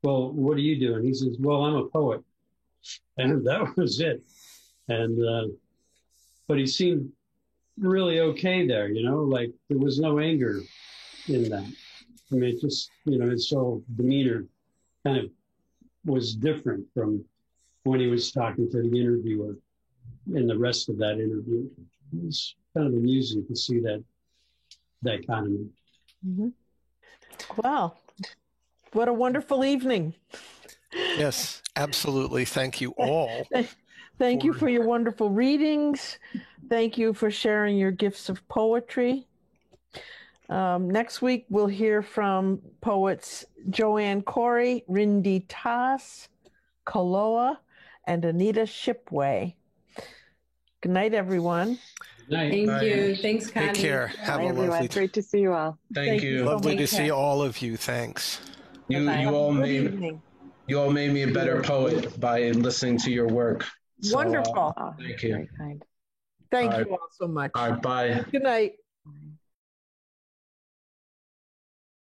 "Well, what do you do?" And he says, "Well, I'm a poet." And that was it. And but he seemed really okay there, you know, like there was no anger in that. I mean, it just, you know, his whole demeanor kind of was different from when he was talking to the interviewer in the rest of that interview. It was kind of amusing to see that dichotomy. Mm-hmm. Wow. What a wonderful evening. Yes, absolutely. Thank you all. Thank you for your wonderful readings. Thank you for sharing your gifts of poetry. Next week, we'll hear from poets Joanne Corey, Rindy Tass, Kaloa, and Anita Shipway. Good night, everyone. Good night. Thank you. Thanks, Connie. Take care. Have Bye, a everyone. lovely Great to see you all. Thank you. Lovely to Take see care. all of you. Thanks. You all made me a better poet by listening to your work. So, Wonderful. Oh, thank you. very kind. Thank all right. you all so much. All right, bye. Good night.